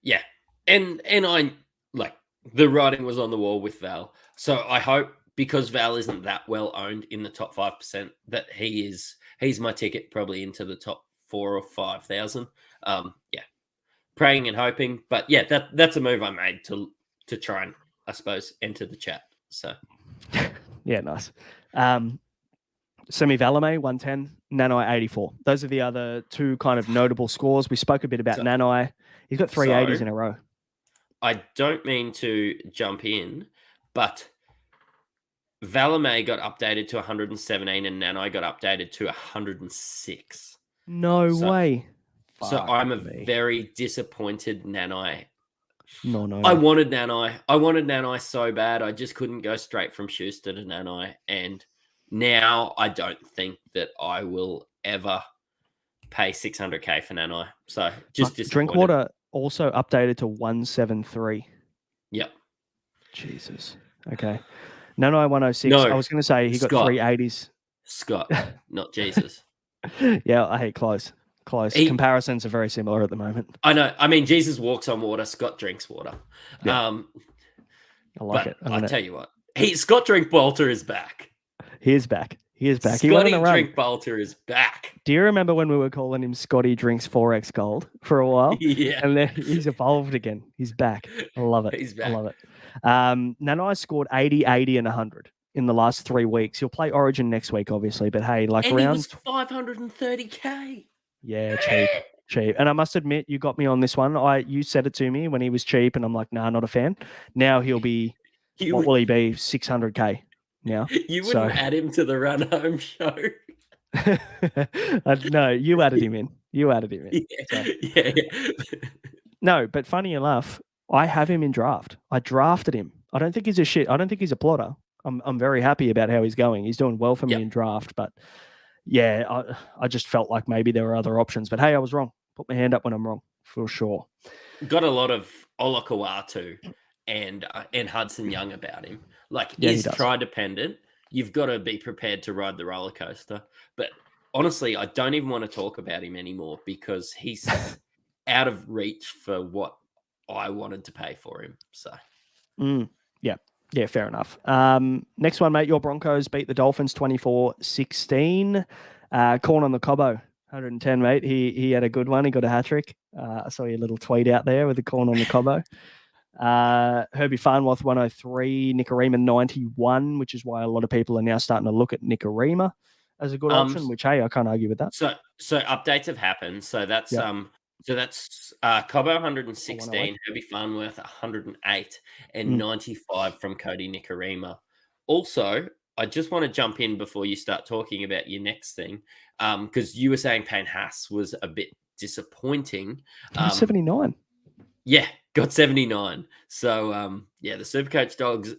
Yeah, and I like the writing was on the wall with Val, so I hope because Val isn't that well owned in the top 5% that he's my ticket probably into the top 4,000 or 5,000. Praying and hoping, but yeah, that's a move I made to try and I suppose enter the chat. So yeah, nice. Semi Valame, 110, Nanai, 84. Those are the other two kind of notable scores. We spoke a bit about Nanai. He's got 380s in a row. I don't mean to jump in, but Valame got updated to 117 and Nanai got updated to 106. No way. So I'm a very disappointed Nanai. No. I wanted Nanai so bad. I just couldn't go straight from Schuster to Nanai, and now I don't think that I will ever pay 600K for Nanai. So just Drinkwater also updated to 173. Yep. Jesus. Okay. Nanai 106. No, I was going to say he got 380s. Scott, not Jesus. Yeah, I hate close. Comparisons are very similar at the moment. I know. I mean, Jesus walks on water. Scott drinks water. Yeah. I like it. I'll tell you what. Scott Drinkwater is back. He is back. Scotty Drinkwater is back. Do you remember when we were calling him Scotty Drinks 4X Gold for a while? Yeah. And then he's evolved again. He's back. I love it. He's back. I love it. Nanai scored 80, 80, and 100 in the last 3 weeks. He'll play Origin next week, obviously. But hey, like and around... he was 530K. Yeah, cheap. And I must admit, you got me on this one. You said it to me when he was cheap, and I'm like, nah, not a fan. Now he'll be... What will he be? 600K. Now. You wouldn't add him to the run home show. No, you added him in. Yeah. No, but funny enough, I have him in draft. I drafted him. I don't think he's a shit. I don't think he's a plotter. I'm very happy about how he's going. He's doing well for me in draft, but yeah, I just felt like maybe there were other options. But hey, I was wrong. Put my hand up when I'm wrong, for sure. Got a lot of Olakawatu and Hudson Young about him. Like, he's try dependent. You've got to be prepared to ride the roller coaster. But honestly, I don't even want to talk about him anymore because he's out of reach for what I wanted to pay for him. So, yeah, fair enough. Next one, mate. Your Broncos beat the Dolphins 24-16. Corn on the Cobbo, 110, mate. He had a good one. He got a hat trick. I saw your little tweet out there with the corn on the Cobbo. Herbie Farnworth 103, Nicarima 91, which is why a lot of people are now starting to look at Nicarima as a good option. Which hey, I can't argue with that. So updates have happened. So that's Cobbo 116, Herbie Farnworth 108, and 95 from Cody Nicarima. Also, I just want to jump in before you start talking about your next thing, because you were saying Payne Haas was a bit disappointing. 79. Yeah, got 79. So, the Supercoach dogs.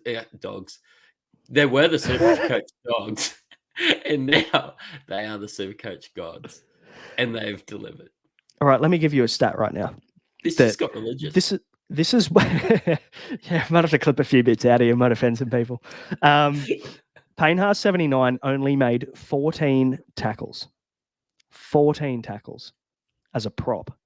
There were the Supercoach dogs, and now they are the Supercoach gods, and they've delivered. All right, let me give you a stat right now. This just got religious. This is yeah, I might have to clip a few bits out of you. Might offend some people. Payne Haas 79 only made 14 tackles. 14 tackles as a prop.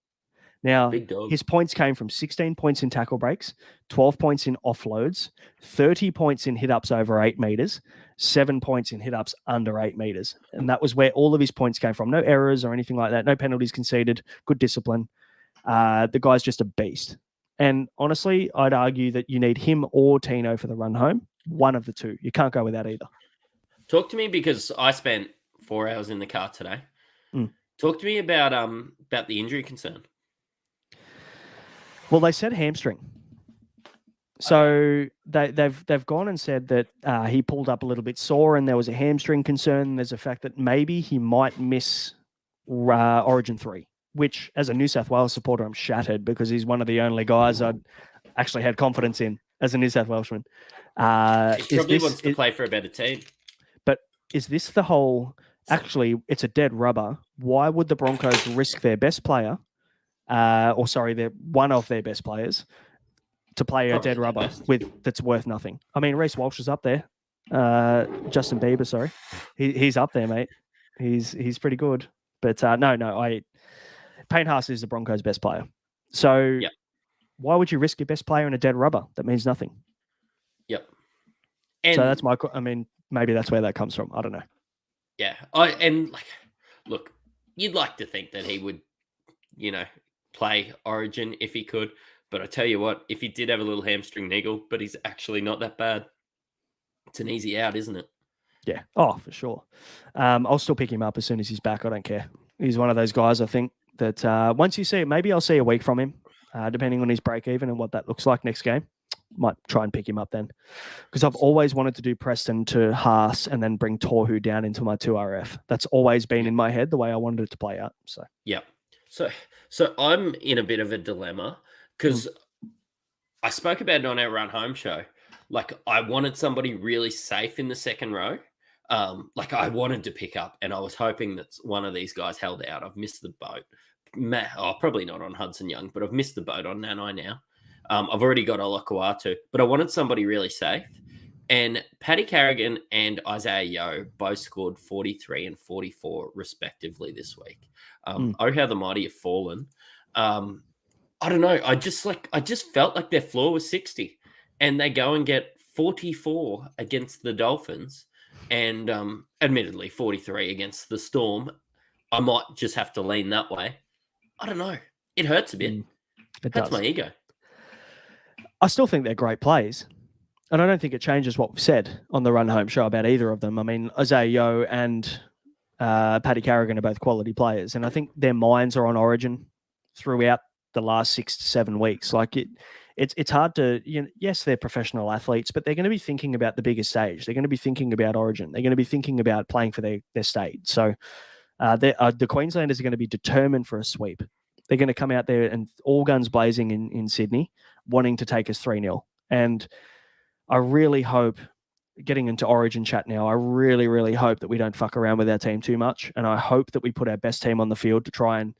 Now, his points came from 16 points in tackle breaks, 12 points in offloads, 30 points in hit-ups over 8 meters, 7 points in hit-ups under 8 meters. And that was where all of his points came from. No errors or anything like that. No penalties conceded. Good discipline. The guy's just a beast. And honestly, I'd argue that you need him or Tino for the run home. One of the two. You can't go without either. Talk to me, because I spent 4 hours in the car today. Talk to me about the injury concern. Well, they said hamstring. So they've gone and said that he pulled up a little bit sore and there was a hamstring concern. There's a fact that maybe he might miss Origin 3, which as a New South Wales supporter, I'm shattered because he's one of the only guys I'd actually had confidence in as a New South Welshman. He probably wants to play for a better team. But is this the whole... Actually, it's a dead rubber. Why would the Broncos risk their best player, one of their best players, to play a dead rubber that's worth nothing? I mean, Reece Walsh is up there. Justin Bieber, sorry. He's up there, mate. He's pretty good. But Payne Haas is the Broncos' best player. So why would you risk your best player in a dead rubber? That means nothing. Yep. So that's maybe that's where that comes from. I don't know. Yeah. Look, you'd like to think that he would, play Origin if he could. But I tell you what, if he did have a little hamstring niggle, but he's actually not that bad, it's an easy out, isn't it? Yeah. Oh, for sure. I'll still pick him up as soon as he's back. I don't care. He's one of those guys, I think, that once you see it, maybe I'll see a week from him, depending on his break even and what that looks like next game. Might try and pick him up then. Because I've always wanted to do Preston to Haas and then bring Tohu down into my 2RF. That's always been in my head the way I wanted it to play out. So yeah. So I'm in a bit of a dilemma because I spoke about it on our Run Home show. Like, I wanted somebody really safe in the second row. I wanted to pick up, and I was hoping that one of these guys held out. I've missed the boat. Probably not on Hudson Young, but I've missed the boat on Nanai now. I've already got Olakuatu, but I wanted somebody really safe. And Paddy Carrigan and Isaiah Yeo both scored 43 and 44 respectively this week. Oh, how the mighty have fallen. I don't know. I just felt like their floor was 60, and they go and get 44 against the Dolphins, and admittedly 43 against the Storm. I might just have to lean that way. I don't know. It hurts a bit. That's my ego. I still think they're great plays. And I don't think it changes what we've said on the Run Home show about either of them. I mean, Isaiah Yeo and Paddy Carrigan are both quality players. And I think their minds are on Origin throughout the last 6 to 7 weeks. Like, it's hard to, yes, they're professional athletes, but they're going to be thinking about the bigger stage. They're going to be thinking about Origin. They're going to be thinking about playing for their state. So the Queenslanders are going to be determined for a sweep. They're going to come out there and all guns blazing in Sydney, wanting to take us 3-0. And I really hope, getting into Origin chat now, I really, really hope that we don't fuck around with our team too much. And I hope that we put our best team on the field to try and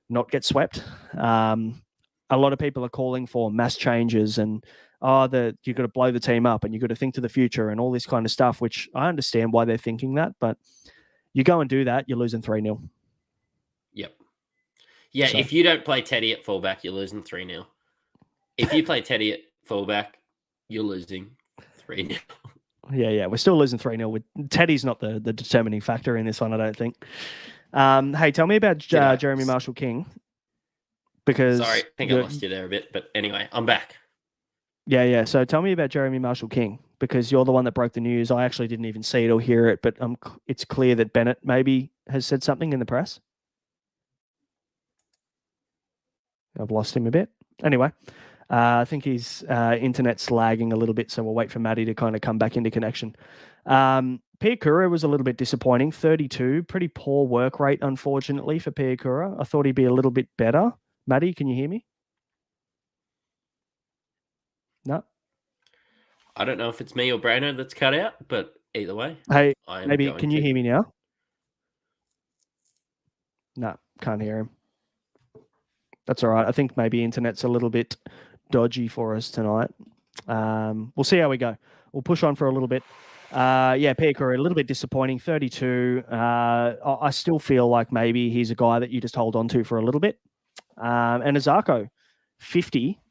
not get swept. A lot of people are calling for mass changes and, you've got to blow the team up and you've got to think to the future and all this kind of stuff, which I understand why they're thinking that. But you go and do that, you're losing 3-0. Yep. Yeah, so if you don't play Teddy at fullback, you're losing 3-0. If you play Teddy at fullback, you're losing 3-0. Yeah, we're still losing 3-0. Teddy's not the determining factor in this one, I don't think. Hey, tell me about Jeremy Marshall-King. Because sorry, I think I lost you there a bit, but anyway, I'm back. Yeah. So tell me about Jeremy Marshall-King, because you're the one that broke the news. I actually didn't even see it or hear it, but it's clear that Bennett maybe has said something in the press. I've lost him a bit. Anyway, I think his internet's lagging a little bit, so we'll wait for Matty to kind of come back into connection. Piakura was a little bit disappointing, 32. Pretty poor work rate, unfortunately, for Piakura. I thought he'd be a little bit better. Matty, can you hear me? No? I don't know if it's me or Brano that's cut out, but either way. Hey, maybe, can you hear me now? No, can't hear him. That's all right. I think maybe internet's a little bit dodgy for us tonight. We'll see how we go. We'll push on for a little bit. Piakura, a little bit disappointing, 32. I still feel like maybe he's a guy that you just hold on to for a little bit. And Azarko, 50.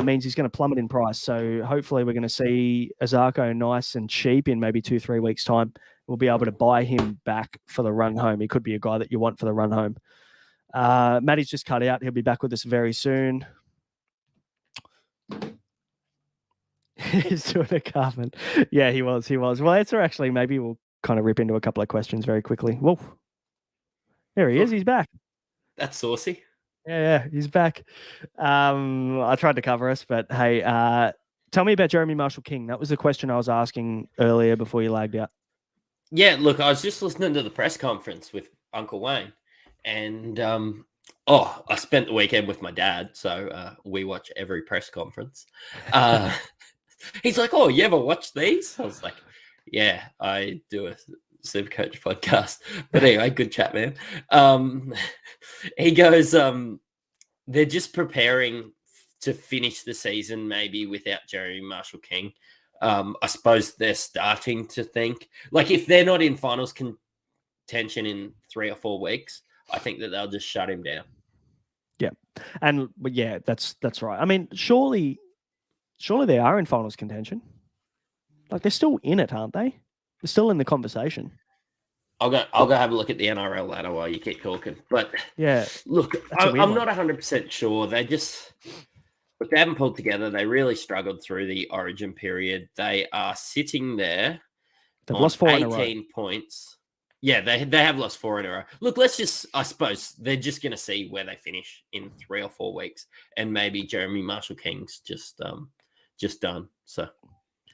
means he's going to plummet in price. So hopefully we're going to see Azarko nice and cheap in maybe 2-3 weeks' time. We'll be able to buy him back for the run home. He could be a guy that you want for the run home. Matty's just cut out. He'll be back with us very soon. He's doing a Carmen. Yeah, he was. Well, answer actually, maybe we'll kind of rip into a couple of questions very quickly. Whoa. There he is. He's back. That's saucy. Yeah, he's back. I tried to cover us, but hey, tell me about Jeremy Marshall-King. That was the question I was asking earlier before you lagged out. Yeah, look, I was just listening to the press conference with Uncle Wayne, and I spent the weekend with my dad, so we watch every press conference. He's like, "Oh, you ever watch these?" I was like, "Yeah, I do a Supercoach podcast." But anyway, good chat, man. He goes, they're just preparing to finish the season maybe without Jeremy Marshall-King. I suppose they're starting to think, like, if they're not in finals contention in 3 or 4 weeks, I think that they'll just shut him down. Yeah, but yeah, that's right. I mean, surely they are in finals contention. Like, they're still in it, aren't they? They're still in the conversation. I'll go have a look at the NRL ladder while you keep talking. But yeah, look, I'm not 100% sure. They haven't pulled together. They really struggled through the Origin period. They are sitting there. They've lost 4 in a row. 18 points. Yeah, they have lost 4 in a row. Look, I suppose they're just going to see where they finish in 3 or 4 weeks, and maybe Jeremy Marshall-King's just done. So,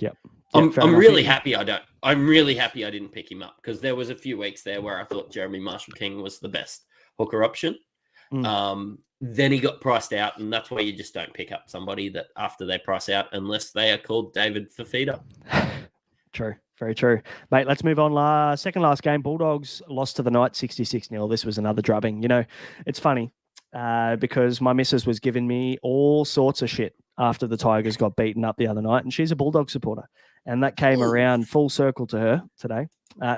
yeah. I'm really happy I didn't pick him up, because there was a few weeks there where I thought Jeremy Marshall-King was the best hooker option. Then he got priced out, and that's why you just don't pick up somebody that after they price out unless they are called David Fafita. True. Very true. Mate, let's move on. Second last game, Bulldogs lost to the Knights 66-0. This was another drubbing. You know, it's funny because my missus was giving me all sorts of shit after the Tigers got beaten up the other night, and she's a Bulldog supporter. And that came around full circle to her today.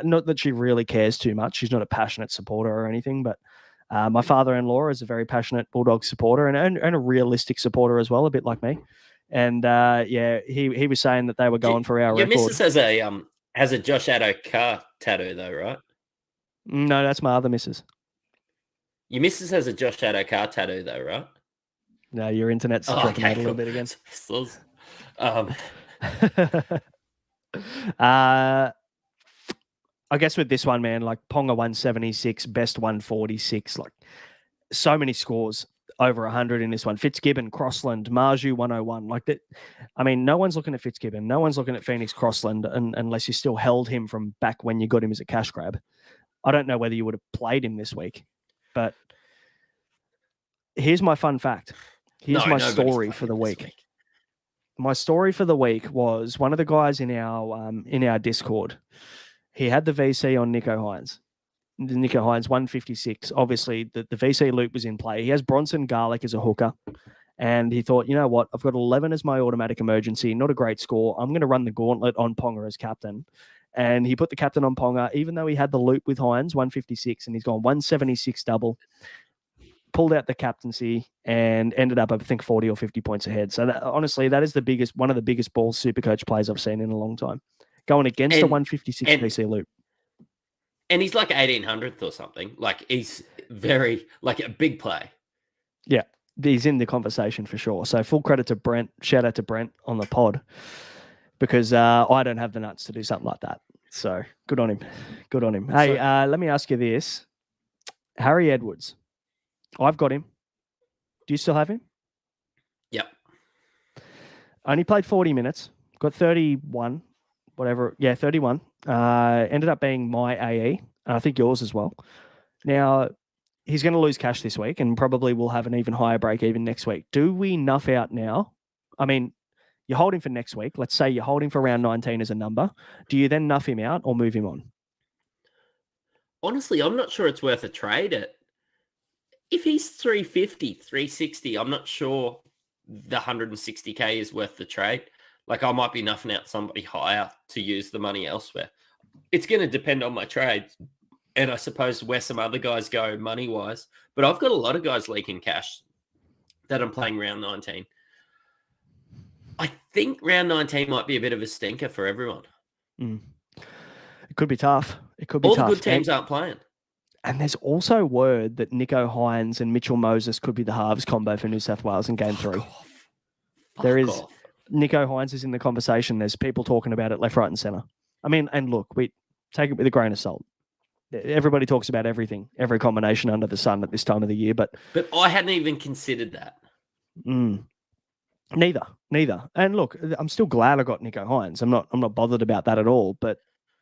Not that she really cares too much. She's not a passionate supporter or anything, but my father-in-law is a very passionate Bulldog supporter and a realistic supporter as well, a bit like me. And he was saying that they were going for our record. Your missus has a Josh Addo-Carr tattoo though, right? No, that's my other missus. Your missus has a Josh Addo-Carr tattoo though, right? No, your internet's dropping out a little bit again. I guess with this one, man, like Ponga 176, Best 146, like so many scores over 100 in this one. Fitzgibbon, Crossland, Marju 101. Like that. I mean, no one's looking at Fitzgibbon. No one's looking at Phoenix Crossland unless you still held him from back when you got him as a cash grab. I don't know whether you would have played him this week, but here's my fun fact. Here's my story for the week. My story for the week was one of the guys in our Discord. He had the VC on Nico Hines. Nico Hines 156. Obviously, the VC loop was in play. He has Bronson Garlick as a hooker, and he thought, you know what? I've got 11 as my automatic emergency. Not a great score. I'm going to run the gauntlet on Ponga as captain. And he put the captain on Ponga, even though he had the loop with Hines 156, and he's gone 176 double. Pulled out the captaincy and ended up, I think, 40 or 50 points ahead. So honestly, that is one of the biggest ball Supercoach plays I've seen in a long time. Going against a 156 VC loop. And he's like 1800th or something. Like he's very, like a big play. Yeah, he's in the conversation for sure. So full credit to Brent. Shout out to Brent on the pod because I don't have the nuts to do something like that. So good on him. Good on him. Hey, let me ask you this. Harry Edwards. I've got him. Do you still have him? Yep. Only played 40 minutes. Got 31. Whatever. Yeah, 31. Ended up being my AE. And I think yours as well. Now, he's going to lose cash this week and probably will have an even higher break even next week. Do we nuff out now? I mean, you're holding for next week. Let's say you're holding for round 19 as a number. Do you then nuff him out or move him on? Honestly, I'm not sure it's worth a trade at. If he's 350, 360, I'm not sure the 160K is worth the trade. Like I might be nuffing out somebody higher to use the money elsewhere. It's going to depend on my trade. And I suppose where some other guys go money-wise. But I've got a lot of guys leaking cash that I'm playing round 19. I think round 19 might be a bit of a stinker for everyone. It could be tough. It could be All tough. the good teams aren't playing. And there's also word that Nico Hines and Mitchell Moses could be the halves combo for New South Wales in Game 3. There is Nico Hines is in the conversation. There's people talking about it left, right, and centre. I mean, and look, we take it with a grain of salt. Everybody talks about everything, every combination under the sun at this time of the year, but I hadn't even considered that. Neither. And look, I'm still glad I got Nico Hines. I'm not bothered about that at all. But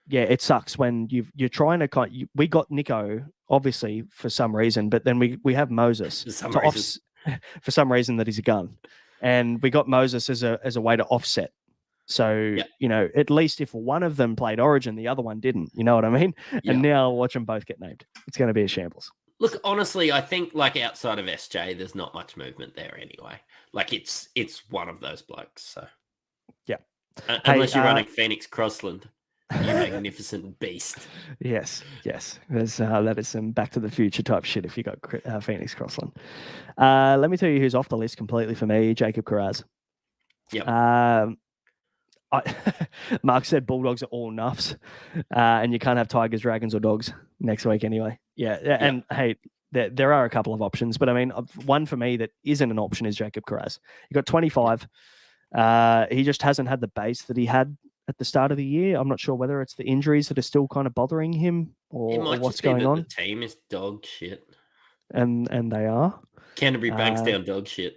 yeah, it sucks when you're trying to we got Nico obviously for some reason, but then we have Moses for some reason that he's a gun, and we got Moses as a way to offset. So, at least if one of them played Origin, the other one didn't. You know what I mean? Yeah. And now watch them both get named. It's going to be a shambles. Look, honestly, I think outside of SJ, there's not much movement there anyway. It's one of those blokes. So, yeah. Unless you're running Phoenix Crossland, you magnificent beast. Yes. That is some Back to the Future type shit if you got Phoenix Crossland. Let me tell you who's off the list completely for me, Jacob Carraz. Yep. Mark said Bulldogs are all nuffs, and you can't have Tigers, Dragons, or Dogs next week anyway. Yeah. And hey, there are a couple of options, but I mean, one for me that isn't an option is Jacob Carraz. He got 25. He just hasn't had the base that he had at the start of the year. I'm not sure whether it's the injuries that are still kind of bothering him or what's going on. The team is dog shit, and they are. Canterbury Bankstown dog shit.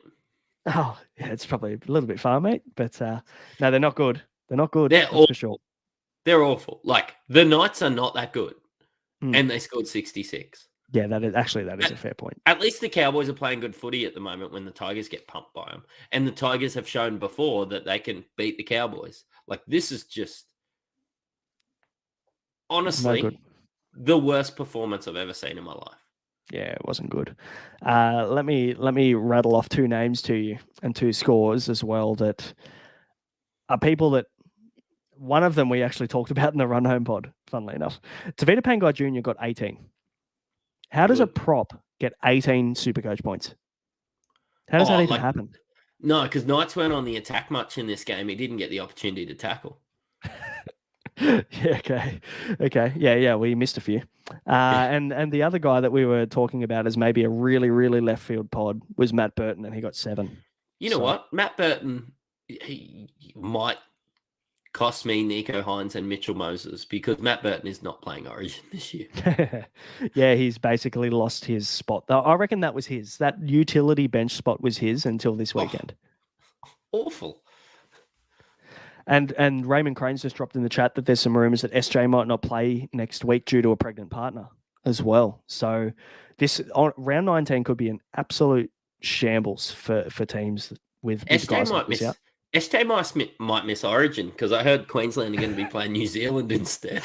Oh, yeah, it's probably a little bit far, mate. But no, they're not good. They're not good. They're for sure. They're awful. The Knights are not that good, and they scored 66. Yeah, that is a fair point. At least the Cowboys are playing good footy at the moment when the Tigers get pumped by them, and the Tigers have shown before that they can beat the Cowboys. This is just honestly the worst performance I've ever seen in my life. Yeah, it wasn't good. Let me rattle off two names to you and two scores as well that are people that one of them we actually talked about in the Run Home pod, funnily enough. Tavita Pangai Jr. got 18. How does a prop get 18 Supercoach points? How does that even happen? No, because Knights weren't on the attack much in this game. He didn't get the opportunity to tackle. Yeah, okay. Yeah, we missed a few. And the other guy that we were talking about as maybe a really, really left field pod was Matt Burton, and he got 7. You know what? Matt Burton, he might cost me Nico Hines and Mitchell Moses because Matt Burton is not playing Origin this year. Yeah, he's basically lost his spot. I reckon that was his. That utility bench spot was his until this weekend. Awful. And Raymond Crane's just dropped in the chat that there's some rumors that SJ might not play next week due to a pregnant partner as well. So this round 19 could be an absolute shambles for teams with guys like this out. SJ might miss Origin because I heard Queensland are going to be playing New Zealand instead.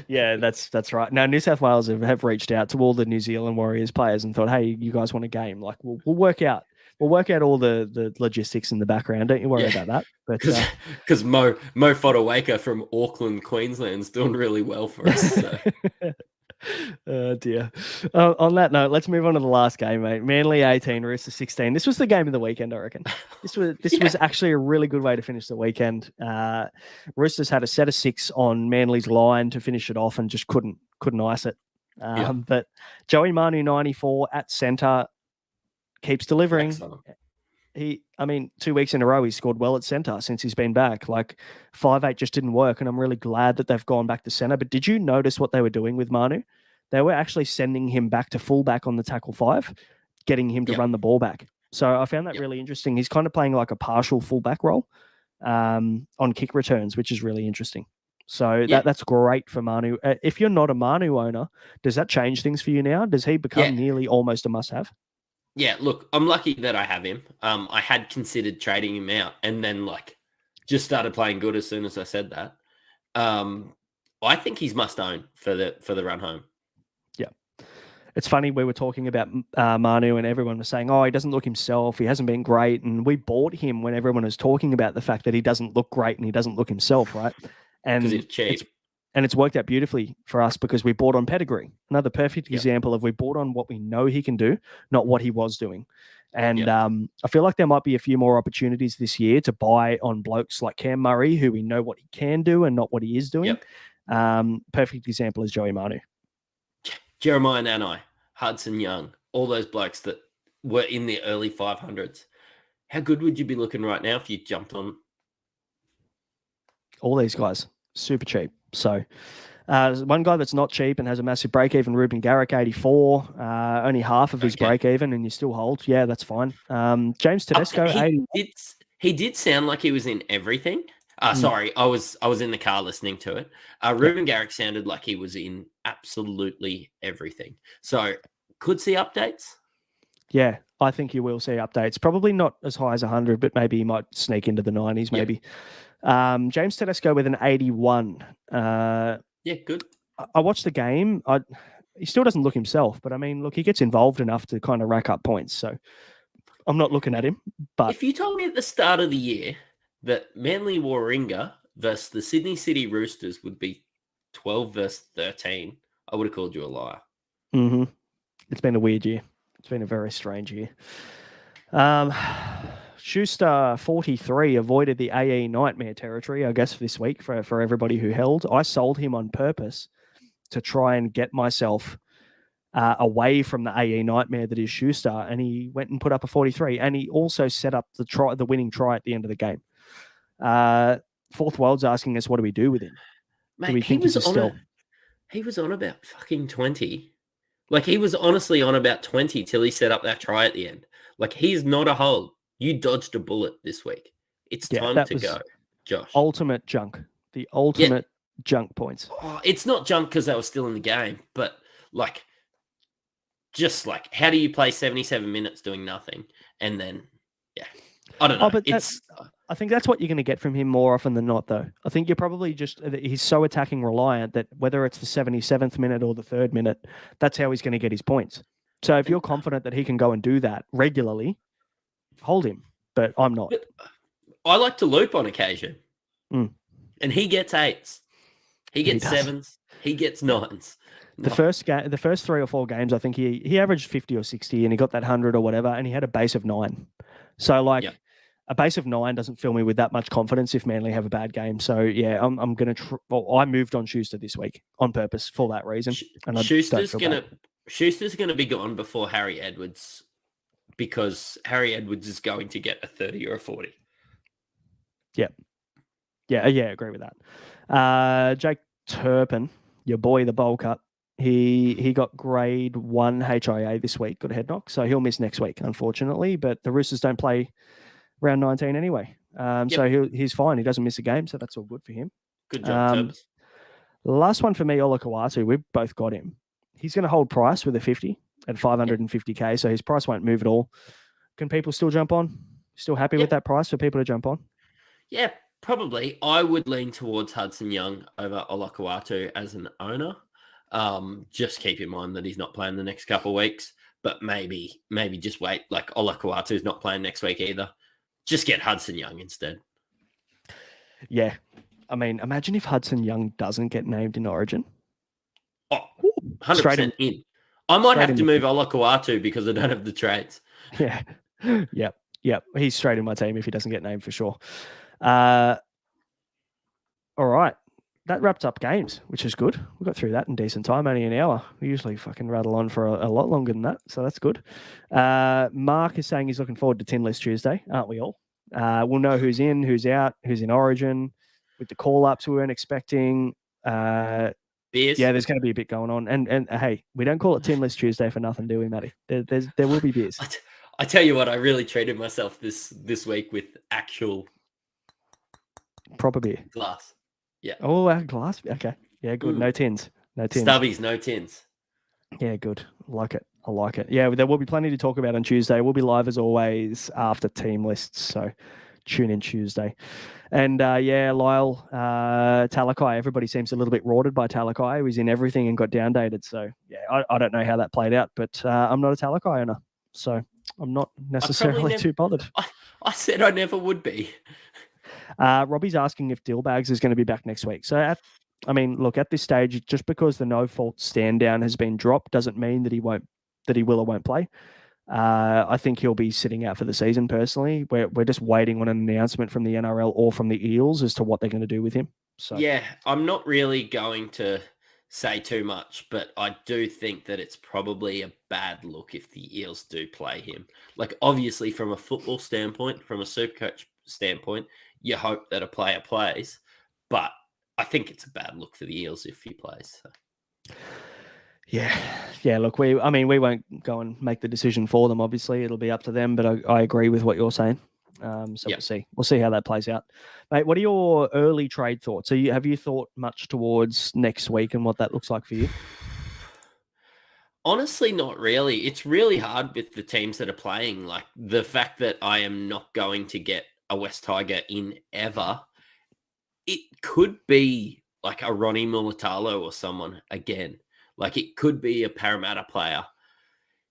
Yeah, that's right. Now, New South Wales have reached out to all the New Zealand Warriors players and thought, hey, you guys want a game? We'll work out. We'll work out all the logistics in the background. Don't you worry about that. Because Mo Fodawaker from Auckland, Queensland is doing really well for us. So. Oh, dear. On that note, let's move on to the last game, mate. Manly 18, Roosters 16. This was the game of the weekend, I reckon. This was actually a really good way to finish the weekend. Roosters had a set of 6 on Manly's line to finish it off and just couldn't ice it. But Joey Manu 94 at centre keeps delivering. Excellent. 2 weeks in a row, he scored well at centre since he's been back. 5'8" just didn't work, and I'm really glad that they've gone back to centre. But did you notice what they were doing with Manu? They were actually sending him back to fullback on the tackle 5, getting him to run the ball back. So I found that really interesting. He's kind of playing like a partial fullback role on kick returns, which is really interesting. So that's great for Manu. If you're not a Manu owner, does that change things for you now? Does he become nearly almost a must-have? Yeah, look, I'm lucky that I have him. I had considered trading him out and then just started playing good as soon as I said that. I think he's must own for the run home. Yeah. It's funny, we were talking about Manu and everyone was saying, he doesn't look himself. He hasn't been great. And we bought him when everyone was talking about the fact that he doesn't look great and he doesn't look himself, right? And because it's cheap. It's worked out beautifully for us because we bought on pedigree. Another perfect example of we bought on what we know he can do, not what he was doing. And I feel like there might be a few more opportunities this year to buy on blokes like Cam Murray, who we know what he can do and not what he is doing. Perfect example is Joey Manu. Jeremiah Nanai, Hudson Young, all those blokes that were in the early 500s. How good would you be looking right now if you jumped on? All these guys, super cheap. So one guy that's not cheap and has a massive break-even, Ruben Garrick, 84, only half of his break-even, and you still hold. Yeah, that's fine. James Tedesco, 80. He did sound like he was in everything. Sorry, I was in the car listening to it. Ruben Garrick sounded like he was in absolutely everything. So could see updates. Yeah, I think you will see updates. Probably not as high as 100, but maybe he might sneak into the 90s, maybe. James Tedesco with an 81. Good. I watched the game. He still doesn't look himself, but I mean, look, he gets involved enough to kind of rack up points. So I'm not looking at him. But if you told me at the start of the year that Manly Warringah versus the Sydney City Roosters would be 12 versus 13, I would have called you a liar. Mm-hmm. It's been a weird year. It's been a very strange year. Schuster 43 avoided the AE nightmare territory, I guess, this week for everybody who held. I sold him on purpose to try and get myself away from the AE nightmare that is Schuster, and he went and put up a 43, and he also set up the winning try at the end of the game. Fourth World's asking us, what do we do with him? Mate, do we think he's still? He was on about fucking 20. Like, he was honestly on about 20 till he set up that try at the end. Like, he's not a hold. You dodged a bullet this week. It's time to go, Josh. Ultimate junk. The ultimate junk points. Oh, it's not junk because they were still in the game, but like, just like, how do you play 77 minutes doing nothing? And then, I don't know. But I think that's what you're going to get from him more often than not, though. I think you're probably he's so attacking reliant that whether it's the 77th minute or the 3rd minute, that's how he's going to get his points. So if you're confident that he can go and do that regularly, hold him. But I'm not. But I like to loop on occasion. And he gets 8s. He gets 7s. He gets 9s. The first 3 or 4 games, I think he averaged 50 or 60 and he got that 100 or whatever, and he had a base of 9. So a base of 9 doesn't fill me with that much confidence if Manly have a bad game. So I'm going to I moved on Schuster this week on purpose for that reason. And Schuster's going to be gone before Harry Edwards, because Harry Edwards is going to get a 30 or a 40. Yeah, agree with that. Jake Turpin, your boy, the bowl cut, he got grade 1 HIA this week, got a head knock, so he'll miss next week, unfortunately. But the Roosters don't play round 19 anyway, so he's fine. He doesn't miss a game, so that's all good for him. Good job, Tubbs. Last one for me, Ola Kawatu. We've both got him. He's going to hold price with a 50 at 550k, so his price won't move at all. Can people still jump on? Still happy with that price for people to jump on? Yeah, probably. I would lean towards Hudson Young over Olakau'atu as an owner. Just keep in mind that he's not playing the next couple of weeks, but maybe just wait. Like, Olakau'atu's not playing next week either. Just get Hudson Young instead. Yeah. I mean, imagine if Hudson Young doesn't get named in Origin. Oh, 100% in. I might have to move Olakau'atu because I don't have the trades. Yeah. Yep. He's straight in my team if he doesn't get named for sure. All right. That wrapped up games, which is good. We got through that in decent time, only an hour. We usually fucking rattle on for a lot longer than that, so that's good. Mark is saying he's looking forward to Tin List Tuesday, aren't we all? We'll know who's in, who's out, who's in Origin, with the call-ups we weren't expecting. Beers. Yeah, there's going to be a bit going on. And hey, we don't call it Tin List Tuesday for nothing, do we, Matty? There will be beers. I tell you what, I really treated myself this week with actual proper beer. Glass. Yeah. Oh, glass. Okay. Yeah, good. No tins. Stubbies, no tins. Yeah, good. I like it. Yeah, there will be plenty to talk about on Tuesday. We'll be live as always after team lists, so tune in Tuesday. And Lyle, Talakai, everybody seems a little bit rorted by Talakai, who was in everything and got downdated. So yeah, I don't know how that played out, but I'm not a Talakai owner, so I'm not necessarily too bothered. I said I never would be. Robbie's asking if Dillbags is going to be back next week. So, at this stage, just because the no-fault stand-down has been dropped doesn't mean that he will or won't play. I think he'll be sitting out for the season personally. We're just waiting on an announcement from the NRL or from the Eels as to what they're going to do with him. So Yeah, I'm not really going to say too much, but I do think that it's probably a bad look if the Eels do play him. Like, obviously, from a football standpoint, from a Supercoach standpoint, you hope that a player plays, but I think it's a bad look for the Eels if he plays. So. Yeah. Look, we won't go and make the decision for them. Obviously, it'll be up to them. But I agree with what you're saying. So Yep. we'll see how that plays out, mate. What are your early trade thoughts? Have you thought much towards next week and what that looks like for you? Honestly, not really. It's really hard with the teams that are playing. Like, the fact that I am not going to get a West Tiger in ever, it could be like a Ronnie Mulatalo or someone again. Like, it could be a Parramatta player.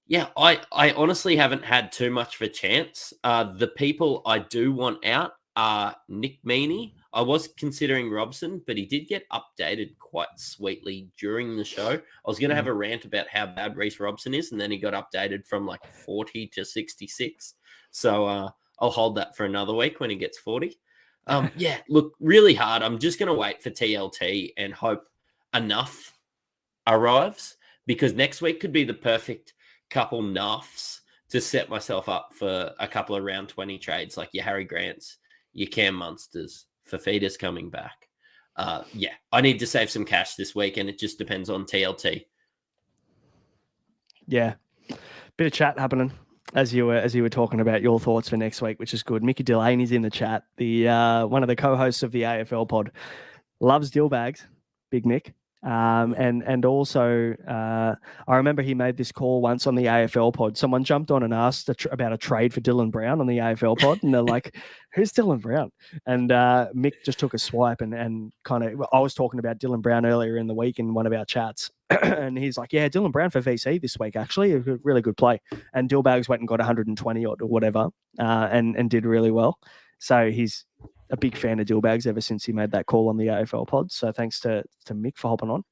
Yeah, I honestly haven't had too much of a chance. The people I do want out are Nick Meaney. I was considering Robson, but he did get updated quite sweetly during the show. I was going to have a rant about how bad Reece Robson is, and then he got updated from like 40 to 66. So I'll hold that for another week when he gets 40. Yeah, look, really hard. I'm just going to wait for TLT and hope enough arrives, because next week could be the perfect couple nuffs to set myself up for a couple of round 20 trades, like your Harry Grants, your Cam Munsters, Fafita's coming back. Yeah, I need to save some cash this week, and it just depends on TLT. Yeah, bit of chat happening as you were talking about your thoughts for next week, which is good. Mickey Delaney's in the chat. The one of the co-hosts of the AFL pod loves deal bags. Big Mick. And also, I remember he made this call once on the AFL pod. Someone jumped on and asked about a trade for Dylan Brown on the AFL pod, and they're like, "Who's Dylan Brown?" And Mick just took a swipe and kind of. I was talking about Dylan Brown earlier in the week in one of our chats, and he's like, "Yeah, Dylan Brown for VC this week, actually, a really good play." And Dillbags went and got 120 odd or whatever, and did really well. So he's a big fan of Dillbags ever since he made that call on the AFL pod. So thanks to Mick for hopping on.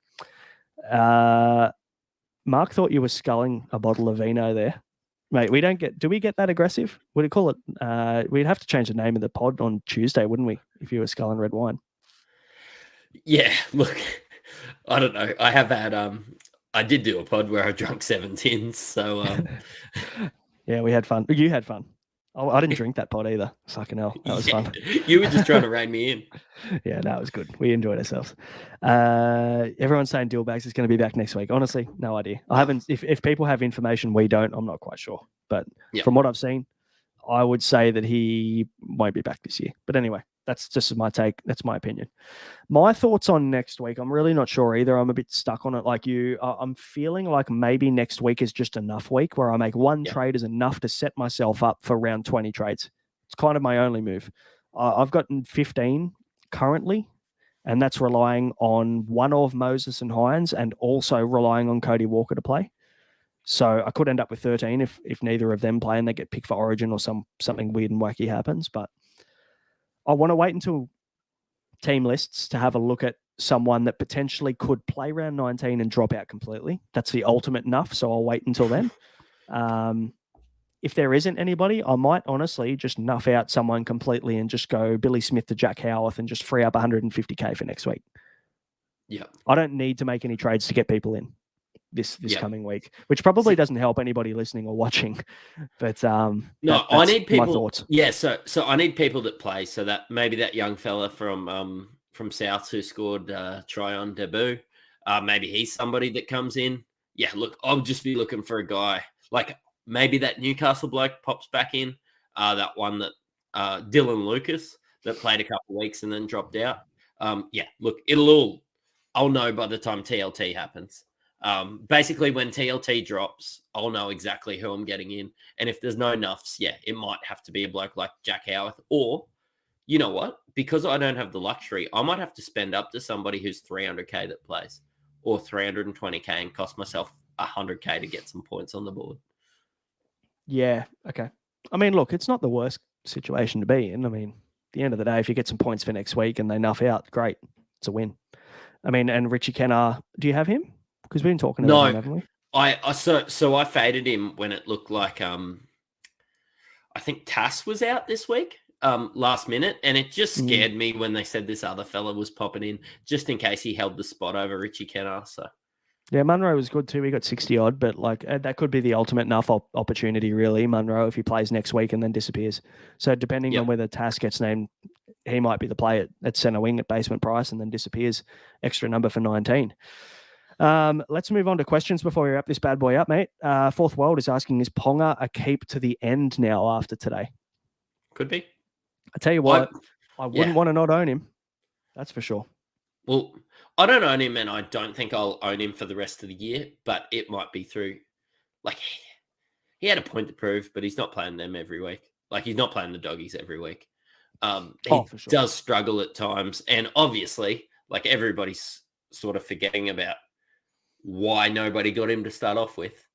Mark thought you were sculling a bottle of vino there. Mate, do we get that aggressive? Would it call it, we'd have to change the name of the pod on Tuesday, wouldn't we? If you were sculling red wine. Yeah, look, I don't know. I have had, I did do a pod where I drank 7 tins. So, yeah, we had fun. You had fun. Oh, I didn't drink that pod either. Fucking hell. That was fun. You were just trying to rein me in. Yeah, that was good. We enjoyed ourselves. Everyone's saying Dillbags is going to be back next week. Honestly, no idea. I haven't. If people have information we don't, I'm not quite sure. But from what I've seen, I would say that he won't be back this year. But anyway, that's just my take. That's my opinion. My thoughts on next week, I'm really not sure either. I'm a bit stuck on it like you. I'm feeling like maybe next week is just enough week where I make one trade is enough to set myself up for round 20 trades. It's kind of my only move. I've gotten 15 currently, and that's relying on one of Moses and Hines and also relying on Cody Walker to play. So I could end up with 13 if neither of them play and they get picked for Origin or something weird and wacky happens. But I want to wait until team lists to have a look at someone that potentially could play round 19 and drop out completely. That's the ultimate enough. So I'll wait until then. If there isn't anybody, I might honestly just nuff out someone completely and just go Billy Smith to Jack Howarth and just free up 150K for next week. Yeah. I don't need to make any trades to get people in this coming week, which probably doesn't help anybody listening or watching. But I need people. My thoughts. Yeah, so I need people that play. So that maybe that young fella from South who scored try on debut, maybe he's somebody that comes in. Yeah, look, I'll just be looking for a guy like maybe that Newcastle bloke pops back in. That one that Dylan Lucas that played a couple of weeks and then dropped out. Yeah, look, I'll know by the time TLT happens. Basically, when TLT drops, I'll know exactly who I'm getting in. And if there's no nuffs, it might have to be a bloke like Jack Howarth. Or, you know what? Because I don't have the luxury, I might have to spend up to somebody who's 300K that plays or 320K and cost myself 100K to get some points on the board. Yeah, okay. I mean, look, it's not the worst situation to be in. I mean, at the end of the day, if you get some points for next week and they nuff out, great. It's a win. I mean, and Richie Kennar, do you have him? Because we've been talking about him, haven't we? I faded him when it looked like I think Tass was out this week, last minute, and it just scared me when they said this other fella was popping in, just in case he held the spot over Richie Kennar. So Yeah, Munro was good too. He got 60 odd, but like that could be the ultimate enough opportunity, really. Munro, if he plays next week and then disappears. So depending on whether Tass gets named, he might be the play at centre wing at basement price and then disappears. Extra number for 19. Let's move on to questions before we wrap this bad boy up, mate. Fourth World is asking, is Ponga a keep to the end now after today? Could be. I tell you what, I wouldn't want to not own him. That's for sure. Well, I don't own him, and I don't think I'll own him for the rest of the year, but it might be through, like, he had a point to prove, but he's not playing them every week. Like, he's not playing the doggies every week. He for sure. does struggle at times, and obviously, like, everybody's sort of forgetting about why nobody got him to start off with.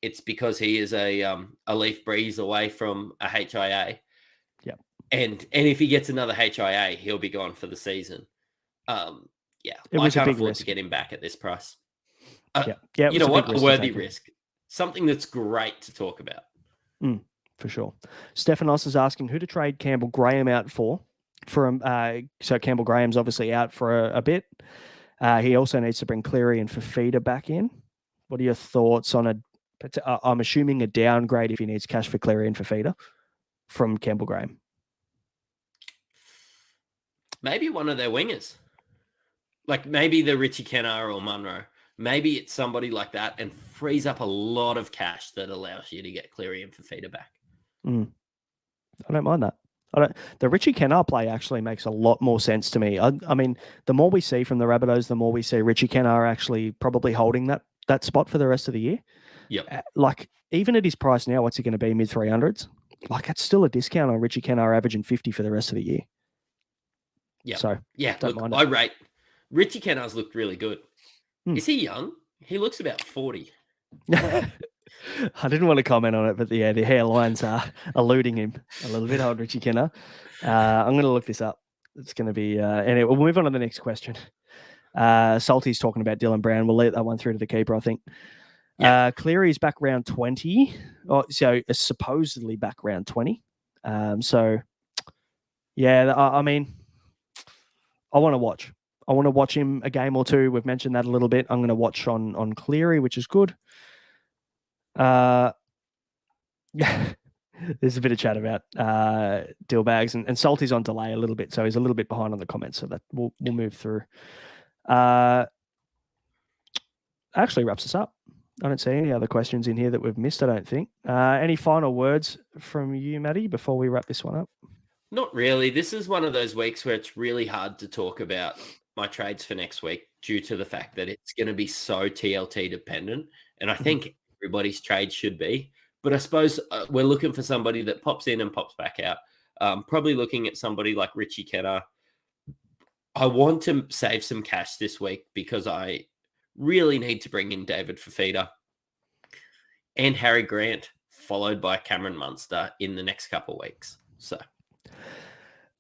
It's because he is a leaf breeze away from a HIA. Yeah. And if he gets another HIA, he'll be gone for the season. It was I can't a big afford risk to get him back at this price. You know what? A worthy risk. Something that's great to talk about. For sure. Stephanos is asking who to trade Campbell Graham out for. So Campbell Graham's obviously out for a bit. He also needs to bring Cleary and Fafita back in. What are your thoughts on I'm assuming a downgrade if he needs cash for Cleary and Fafita from Campbell Graham? Maybe one of their wingers. Like maybe the Richie Kennar or Munro. Maybe it's somebody like that and frees up a lot of cash that allows you to get Cleary and Fafita back. I don't mind that. The Richie Kennar play actually makes a lot more sense to me. I mean, the more we see from the Rabbitohs, the more we see Richie Kennar actually probably holding that spot for the rest of the year. Yep. Like, even at his price now, what's he going to be, mid-300s? Like, it's still a discount on Richie Kennar averaging 50 for the rest of the year. Yeah. So, look, I rate Richie Kennar's looked really good. Is he young? He looks about 40. I didn't want to comment on it, but the hairlines are eluding him a little bit on Richie Kennar. I'm going to look this up. It's going to be... anyway, we'll move on to the next question. Salty's talking about Dylan Brown. We'll let that one through to the keeper, I think. Yeah. Cleary's back round 20. So supposedly back round 20. Yeah, I mean, I want to watch. I want to watch him a game or two. We've mentioned that a little bit. I'm going to watch on Cleary, which is good. There's a bit of chat about deal bags and Salty's on delay a little bit, so he's a little bit behind on the comments. So that we'll move through. Actually wraps us up. I don't see any other questions in here that we've missed. I don't think. Any final words from you, Matty, before we wrap this one up? Not really. This is one of those weeks where it's really hard to talk about my trades for next week due to the fact that it's going to be so TLT dependent. And I think everybody's trade should be. But I suppose we're looking for somebody that pops in and pops back out. Probably looking at somebody like Richie Kennar. I want to save some cash this week because I really need to bring in David Fafita and Harry Grant, followed by Cameron Munster in the next couple of weeks. So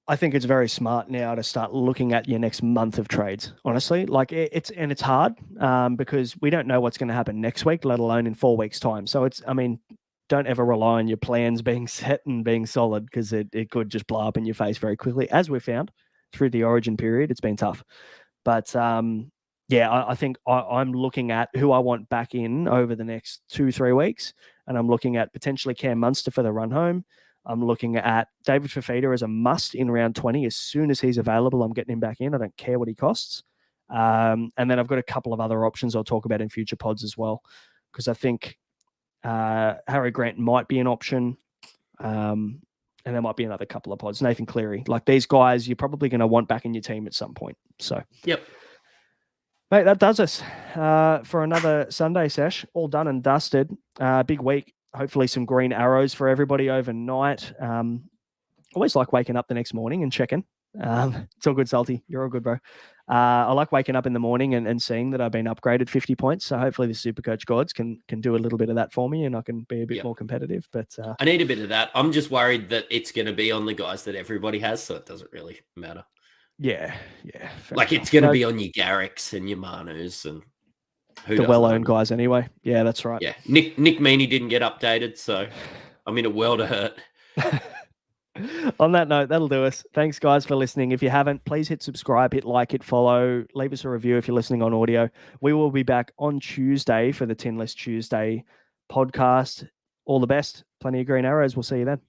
I think it's very smart now to start looking at your next month of trades. Honestly, like it's hard because we don't know what's going to happen next week, let alone in 4 weeks' time. So don't ever rely on your plans being set and being solid because it could just blow up in your face very quickly, as we found through the origin period. It's been tough, but I think I'm looking at who I want back in over the next 2-3 weeks, and I'm looking at potentially Cam Munster for the run home. I'm looking at David Fafita as a must in round 20. As soon as he's available, I'm getting him back in. I don't care what he costs. And then I've got a couple of other options I'll talk about in future pods as well, because I think Harry Grant might be an option. And there might be another couple of pods. Nathan Cleary. Like these guys, you're probably going to want back in your team at some point. So, yep. Mate, that does us for another Sunday sesh. All done and dusted. Big week. Hopefully some green arrows for everybody overnight. Always like waking up the next morning and checking. It's all good, Salty. You're all good, bro. I like waking up in the morning and seeing that I've been upgraded 50 points. So hopefully the Supercoach gods can do a little bit of that for me and I can be a bit more competitive. But I need a bit of that. I'm just worried that it's going to be on the guys that everybody has, so it doesn't really matter. Yeah. Like it's going to be on your Garricks and your Manus and Who the doesn't well-owned own them? guys anyway. Yeah, that's right. Yeah, Nick Meaney didn't get updated, so I'm in a world of hurt. On that note, that'll do us. Thanks, guys, for listening. If you haven't, please hit subscribe, hit like, hit follow, leave us a review if you're listening on audio. We will be back on Tuesday for the Tin List Tuesday podcast. All the best. Plenty of green arrows. We'll see you then.